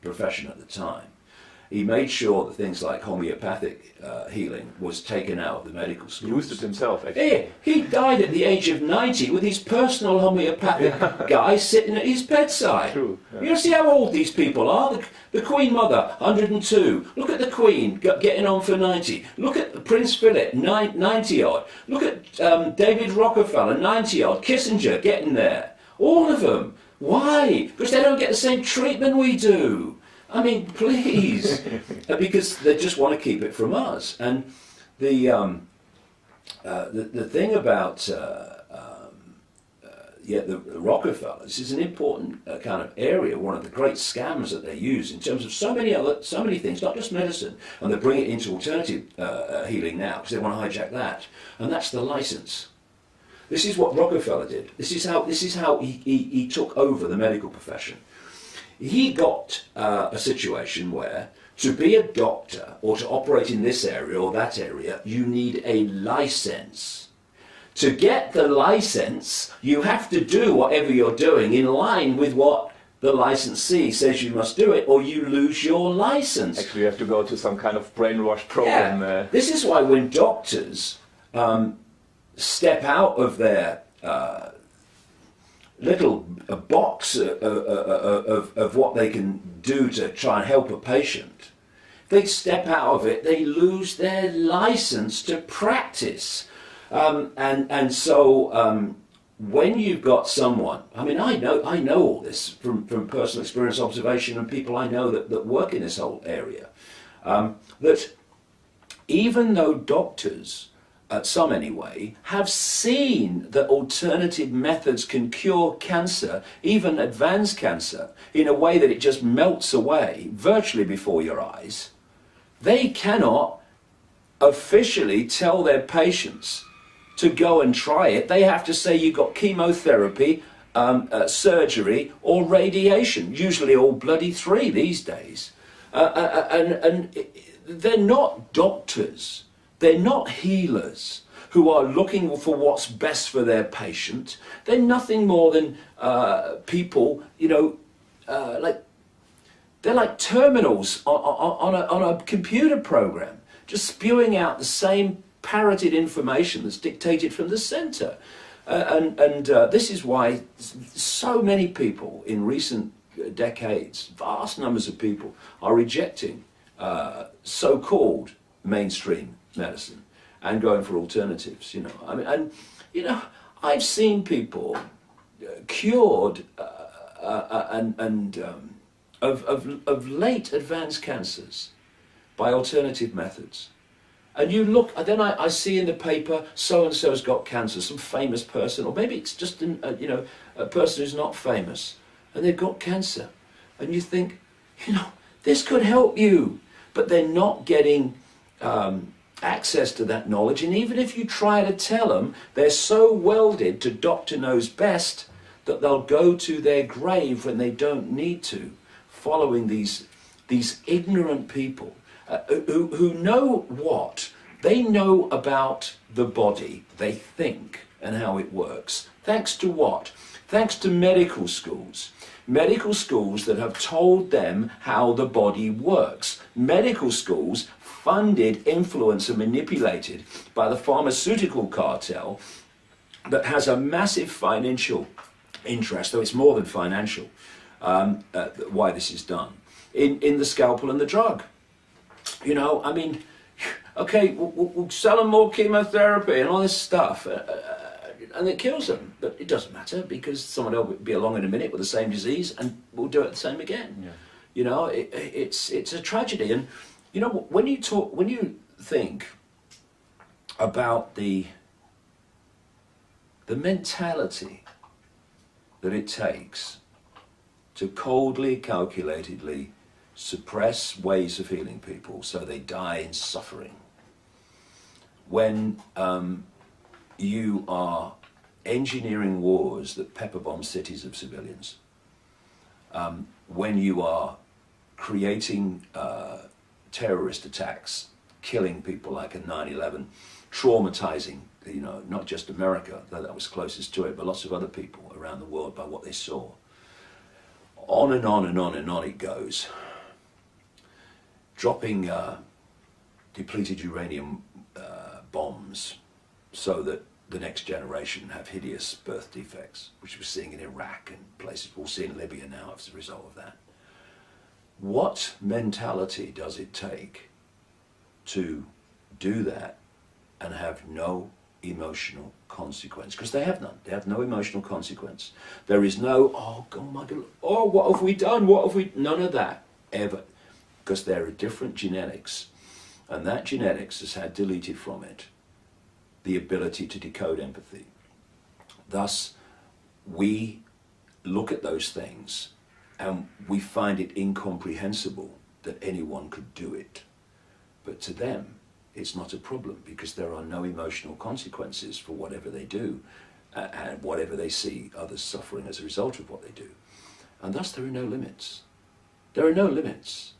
profession at the time. He made sure that things like homeopathic healing was taken out of the medical schools. He used it himself, actually. He died at the age of 90 with his personal homeopathic guy sitting at his bedside. True. Yeah. You see how old these people are? The Queen Mother, 102. Look at the Queen getting on for 90. Look at Prince Philip, 90 odd. Look at David Rockefeller, 90 odd. Kissinger getting there. All of them. Why? Because they don't get the same treatment we do. I mean, please, because they just want to keep it from us. And the thing about the Rockefellers is an important kind of area, one of the great scams that they use in terms of so many things, not just medicine, and they bring it into alternative healing now because they want to hijack that, and that's the license. This is what Rockefeller did. This is how he took over the medical profession. He got a situation where to be a doctor or to operate in this area or that area, you need a license. To get the license, you have to do whatever you're doing in line with what the licensee says you must do it, or you lose your license. Actually, you have to go to some kind of brainwash program. Yeah. This is why when doctors step out of their little box of what they can do to try and help a patient, they step out of it, they lose their license to practice. And so when you've got someone, I mean, I know all this from personal experience, observation, and people I know that work in this whole area, that even though doctors, some anyway, have seen that alternative methods can cure cancer, even advanced cancer, in a way that it just melts away virtually before your eyes, they cannot officially tell their patients to go and try it. They have to say you've got chemotherapy, surgery, or radiation, usually all bloody three these days. And they're not doctors. They're not healers who are looking for what's best for their patient. They're nothing more than people, they're like terminals on a computer program, just spewing out the same parroted information that's dictated from the centre. And this is why so many people in recent decades, vast numbers of people, are rejecting so-called mainstream medicine and going for alternatives. I mean, and I've seen people cured of late advanced cancers by alternative methods. And you look, and then I see in the paper, so-and-so's got cancer, some famous person, or maybe it's just a person who's not famous, and they've got cancer. And you think, this could help you. But they're not getting access to that knowledge. And even if you try to tell them, they're so welded to doctor knows best that they'll go to their grave when they don't need to, following these ignorant people who know what? They know about the body, they think, and how it works. Thanks to what? Thanks to medical schools. Medical schools that have told them how the body works. Medical schools funded, influenced and manipulated by the pharmaceutical cartel that has a massive financial interest, though it's more than financial, why this is done, in the scalpel and the drug. Okay, we'll sell them more chemotherapy and all this stuff, and it kills them. But it doesn't matter, because someone else will be along in a minute with the same disease and we'll do it the same again. Yeah. It's a tragedy. And when you think about the mentality that it takes to coldly, calculatedly suppress ways of healing people so they die in suffering, when you are engineering wars that pepper bomb cities of civilians, when you are creating terrorist attacks, killing people like a 9/11, traumatizing, not just America, though that was closest to it, but lots of other people around the world by what they saw. On and on and on and on it goes. Dropping depleted uranium bombs so that the next generation have hideous birth defects, which we're seeing in Iraq and places. We'll see in Libya now as a result of that. What mentality does it take to do that and have no emotional consequence? Because they have none. They have no emotional consequence. There is no, oh my God, oh, what have we done? What have we... None of that, ever. Because there are different genetics, and that genetics has had deleted from it the ability to decode empathy. Thus, we look at those things and we find it incomprehensible that anyone could do it. But to them, it's not a problem, because there are no emotional consequences for whatever they do and whatever they see others suffering as a result of what they do. And thus there are no limits. There are no limits.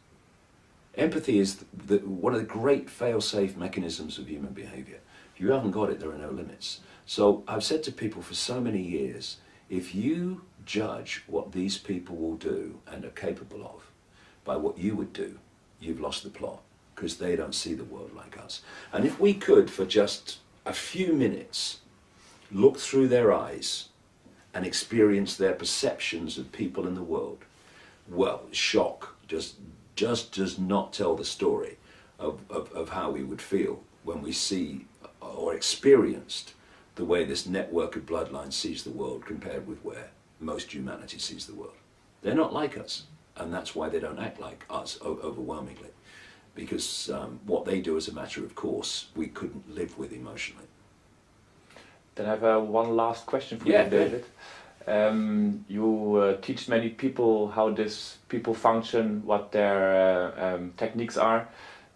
Empathy is one of the great fail-safe mechanisms of human behavior. If you haven't got it, there are no limits. So I've said to people for so many years, if you judge what these people will do and are capable of by what you would do, you've lost the plot, because they don't see the world like us. And if we could, for just a few minutes, look through their eyes and experience their perceptions of people in the world, well, shock just does not tell the story of how we would feel when we see or experienced the way this network of bloodlines sees the world compared with where most humanity sees the world. They're not like us, and that's why they don't act like us overwhelmingly, because what they do as a matter of course, we couldn't live with emotionally. Then I have one last question for you, David. You teach many people how these people function, what their techniques are.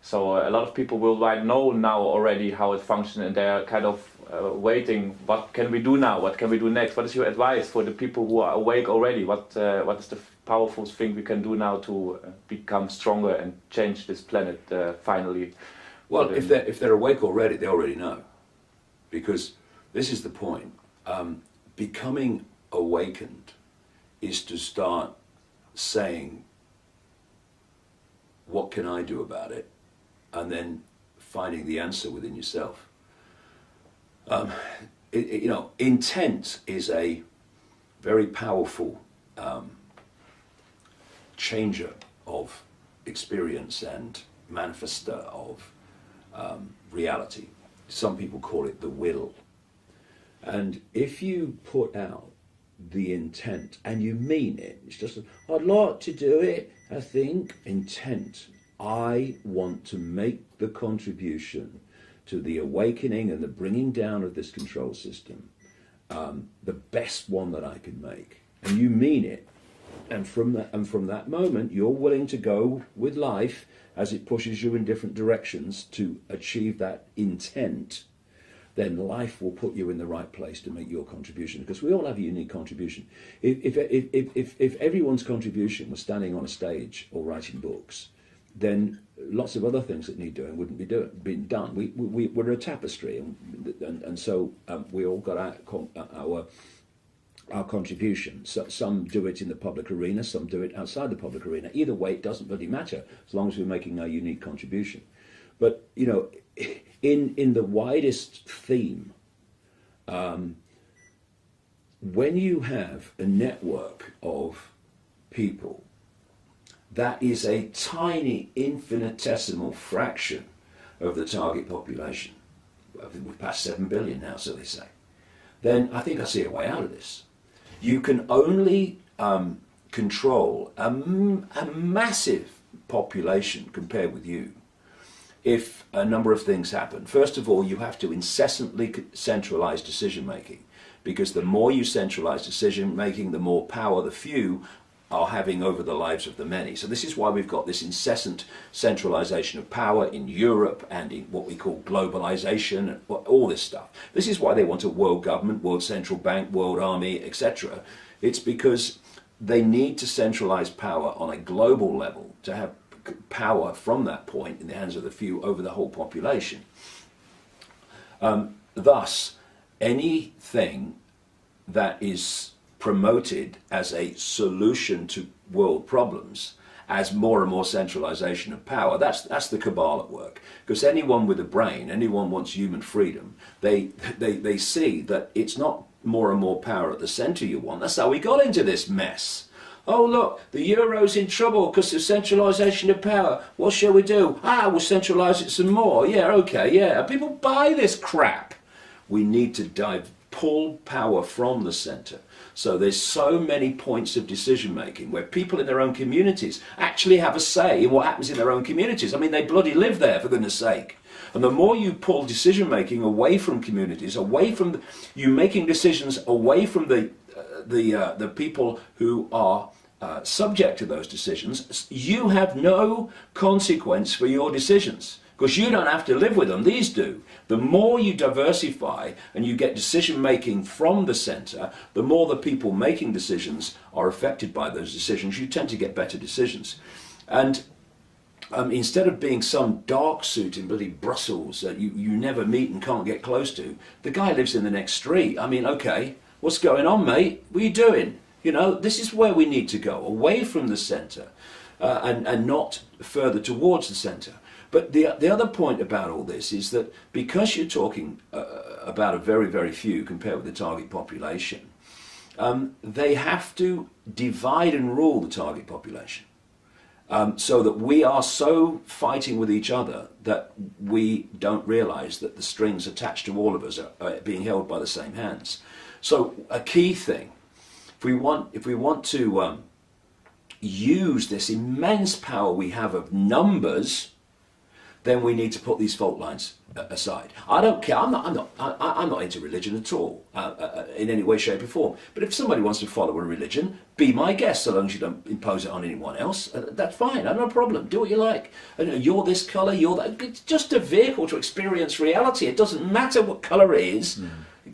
So a lot of people worldwide know now already how it functions, and they're kind of waiting. What can we do now? What can we do next? What is your advice for the people who are awake already? What is the powerful thing we can do now to become stronger and change this planet finally? Well, if they're awake already, they already know, because this is the point. Becoming awakened is to start saying, what can I do about it? And then finding the answer within yourself. Intent is a very powerful changer of experience and manifester of reality. Some people call it the will. And if you put out the intent and you mean it, it's just, I'd like to do it, I think. Intent I want to make the contribution to the awakening and the bringing down of this control system, the best one that I can make. And you mean it. And from that moment, you're willing to go with life as it pushes you in different directions to achieve that intent. Then life will put you in the right place to make your contribution, because we all have a unique contribution. If everyone's contribution was standing on a stage or writing books, then lots of other things that need doing wouldn't be being done. We're a tapestry, and so we all got our contribution. So some do it in the public arena, some do it outside the public arena. Either way, it doesn't really matter as long as we're making our unique contribution. But you know, in the widest theme, when you have a network of people, that is a tiny, infinitesimal fraction of the target population. I think we've passed 7 billion now, so they say. Then I think I see a way out of this. You can only control a massive population compared with you if a number of things happen. First of all, you have to incessantly centralize decision making, because the more you centralize decision making, the more power the few are having over the lives of the many. So this is why we've got this incessant centralization of power in Europe and in what we call globalization and all this stuff. This is why they want a world government, world central bank, world army, etc. It's because they need to centralize power on a global level to have power from that point in the hands of the few over the whole population. Thus, anything that is promoted as a solution to world problems, as more and more centralization of power, that's the cabal at work. Because anyone with a brain, anyone wants human freedom, they see that it's not more and more power at the center you want. That's how we got into this mess. Oh look, the euro's in trouble because of centralization of power. What shall we do? We'll centralize it some more. Yeah, okay, yeah. People buy this crap. We need to pull power from the center. So there's so many points of decision making where people in their own communities actually have a say in what happens in their own communities. I mean, they bloody live there, for goodness sake. And the more you pull decision making away from communities, away from you making decisions away from the people who are subject to those decisions, you have no consequence for your decisions, because you don't have to live with them, these do. The more you diversify and you get decision making from the center, the more the people making decisions are affected by those decisions. You tend to get better decisions. And instead of being some dark suit in bloody Brussels that you never meet and can't get close to, the guy lives in the next street. I mean, okay, what's going on, mate? What are you doing? You know, this is where we need to go, away from the center and not further towards the center. But the other point about all this is that because you're talking about a very, very few compared with the target population, they have to divide and rule the target population. So that we are so fighting with each other that we don't realize that the strings attached to all of us are being held by the same hands. So a key thing, if we want to use this immense power we have of numbers, then we need to put these fault lines aside. I don't care. I'm not into religion at all, in any way, shape, or form. But if somebody wants to follow a religion, be my guest, so long as you don't impose it on anyone else. That's fine. I have no problem. Do what you like. You're this colour. You're that. It's just a vehicle to experience reality. It doesn't matter what colour it is.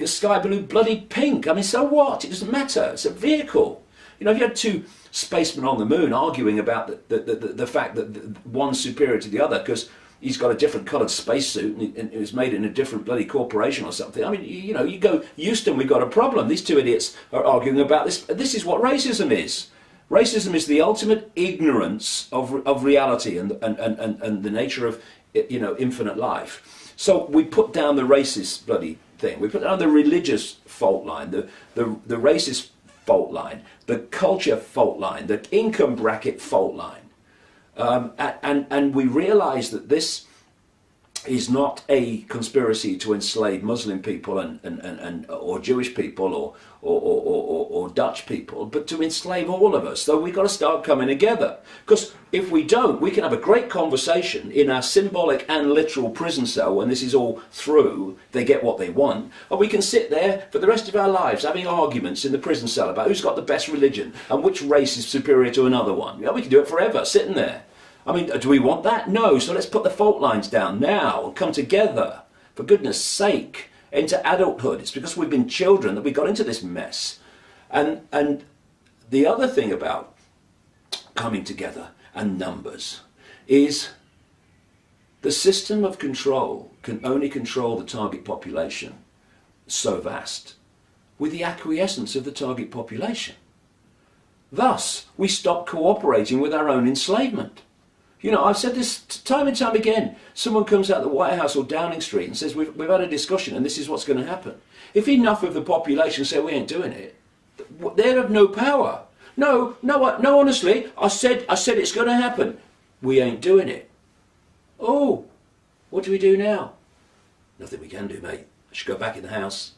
Sky blue, bloody pink. I mean, so what? It doesn't matter. It's a vehicle. You know, if you had two spacemen on the moon arguing about the fact that one's superior to the other because he's got a different coloured spacesuit and it was made in a different bloody corporation or something. I mean, you know, you go, Houston, we've got a problem. These two idiots are arguing about this. This is what racism is. Racism is the ultimate ignorance of reality and the nature of, you know, infinite life. So we put down the racist bloody thing. We put down the religious fault line, the racist fault line, the culture fault line, the income bracket fault line. And we realize that this is not a conspiracy to enslave Muslim people and or Jewish people or Dutch people, but to enslave all of us. So we've got to start coming together. Because if we don't, we can have a great conversation in our symbolic and literal prison cell when this is all through, they get what they want, or we can sit there for the rest of our lives having arguments in the prison cell about who's got the best religion and which race is superior to another one. You know, we can do it forever, sitting there. I mean, do we want that? No. So let's put the fault lines down now and come together, for goodness sake, into adulthood. It's because we've been children that we got into this mess. And the other thing about coming together and numbers is the system of control can only control the target population so vast with the acquiescence of the target population. Thus, we stop cooperating with our own enslavement. You know, I've said this time and time again. Someone comes out of the White House or Downing Street and says, we've had a discussion and this is what's going to happen. If enough of the population say we ain't doing it, they have no power. No, honestly, I said it's going to happen. We ain't doing it. Oh, what do we do now? Nothing we can do, mate. I should go back in the house.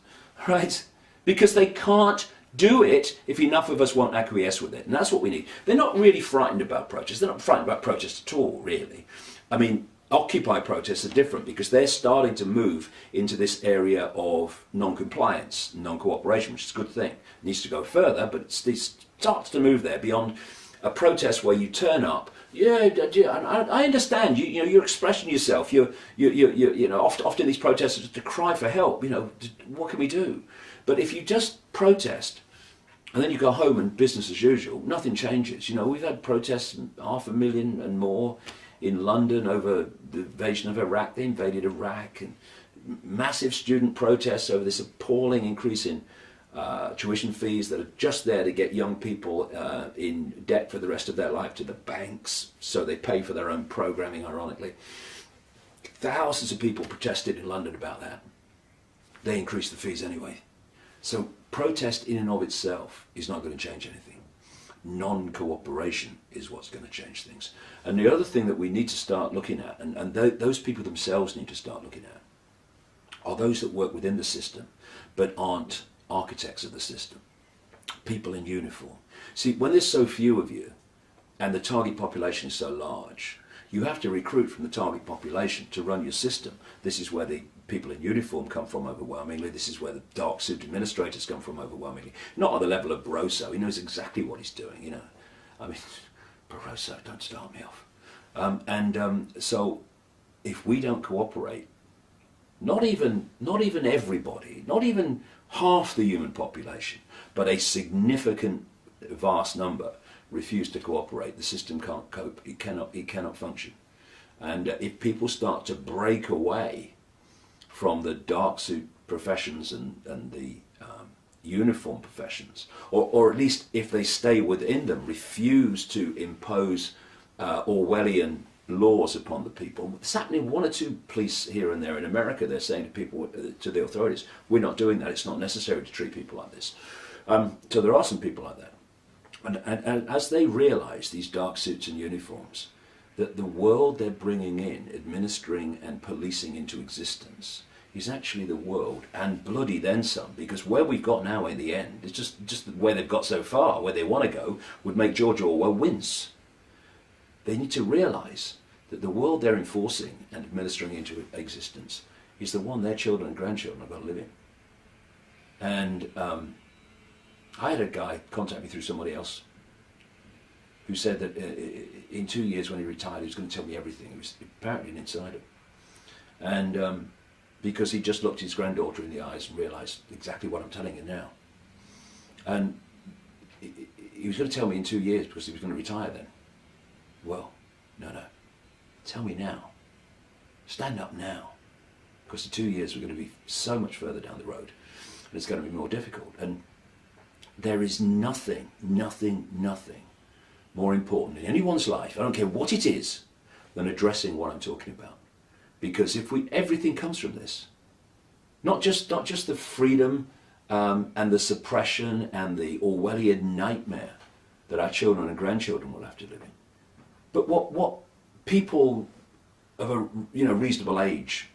Right? Because they can't do it if enough of us won't acquiesce with it. And that's what we need. They're not really frightened about protests. They're not frightened about protests at all, really. I mean, Occupy protests are different because they're starting to move into this area of non-compliance, non-cooperation, which is a good thing. It needs to go further, but it starts to move there beyond a protest where you turn up. Yeah, I understand. You know, you're expressing yourself. You know, often these protests are just a cry for help. You know, what can we do? But if you just protest and then you go home and business as usual, nothing changes. You know, we've had protests, 500,000 and more in London over the invasion of Iraq. They invaded Iraq, and massive student protests over this appalling increase in tuition fees that are just there to get young people in debt for the rest of their life to the banks, so they pay for their own programming, ironically. Thousands of people protested in London about that. They increased the fees anyway. So protest in and of itself is not going to change anything. Non-cooperation is what's going to change things. And the other thing that we need to start looking at, and those people themselves need to start looking at, are those that work within the system but aren't architects of the system. People in uniform. See, when there's so few of you and the target population is so large, you have to recruit from the target population to run your system. This is where the people in uniform come from overwhelmingly. This is where the dark suit administrators come from overwhelmingly. Not on the level of Barroso. He knows exactly what he's doing, you know. I mean, Barroso, don't start me off. So if we don't cooperate, not even everybody, not even half the human population, but a significant, vast number refuse to cooperate, the system can't cope. It cannot function. And if people start to break away from the dark suit professions and the uniform professions, or at least if they stay within them, refuse to impose Orwellian laws upon the people. It's happening. One or two police here and there in America, they're saying to people, to the authorities, we're not doing that. It's not necessary to treat people like this. So there are some people like that. And as they realise, these dark suits and uniforms, that the world they're bringing in, administering and policing into existence, is actually the world, and bloody then some, because where we've got now in the end, it's just where they've got so far, where they want to go, would make George Orwell wince. They need to realise that the world they're enforcing and administering into existence is the one their children and grandchildren are going to live in. And I had a guy contact me through somebody else who said that in 2 years when he retired, he was going to tell me everything. He was apparently an insider. And because he just looked his granddaughter in the eyes and realised exactly what I'm telling you now. And he was going to tell me in 2 years because he was going to retire then. Well, no. Tell me now. Stand up now. Because in 2 years we're going to be so much further down the road. And it's going to be more difficult. And there is nothing more important in anyone's life, I don't care what it is, than addressing what I'm talking about. Because if everything comes from this, not just the freedom and the suppression and the Orwellian nightmare that our children and grandchildren will have to live in, but what people of a reasonable age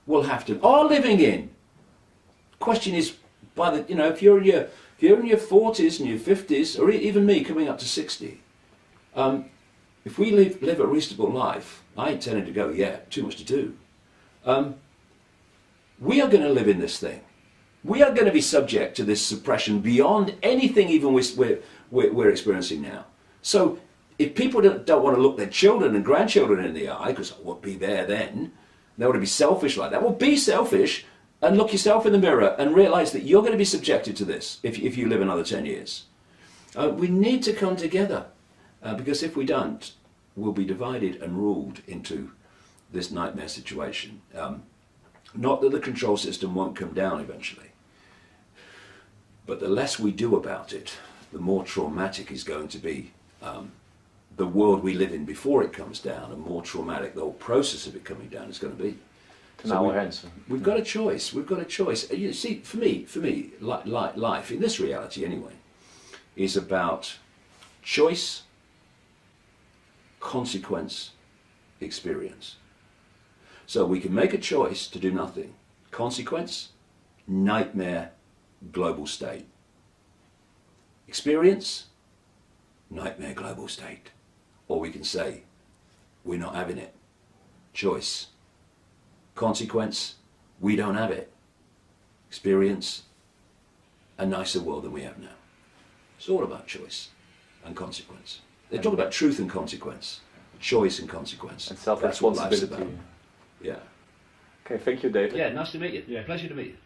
will have to are living in. Question is, by the if you're in your 40s and your 50s, or even me coming up to 60, if we live a reasonable life, I ain't telling to go yet. Too much to do. We are going to live in this thing. We are going to be subject to this suppression beyond anything even we're experiencing now. So if people don't want to look their children and grandchildren in the eye, because I won't be there then, they want to be selfish like that. Well, be selfish and look yourself in the mirror and realise that you're going to be subjected to this if you live another 10 years. We need to come together, because if we don't, we'll be divided and ruled into this nightmare situation. Not that the control system won't come down eventually, but the less we do about it, the more traumatic is going to be the world we live in before it comes down, and more traumatic the whole process of it coming down is going to be. In our hands. We've got a choice. We've got a choice. You see, for me, life in this reality anyway, is about choice, consequence, experience. So we can make a choice to do nothing. Consequence, nightmare, global state. Experience, nightmare, global state. Or we can say, we're not having it. Choice. Consequence, we don't have it. Experience, a nicer world than we have now. It's all about choice and consequence. They talk about truth and consequence, choice and consequence. And self-responsibility. That's what life's about. Yeah. Okay, thank you, David. Yeah, nice to meet you. Yeah, pleasure to meet you.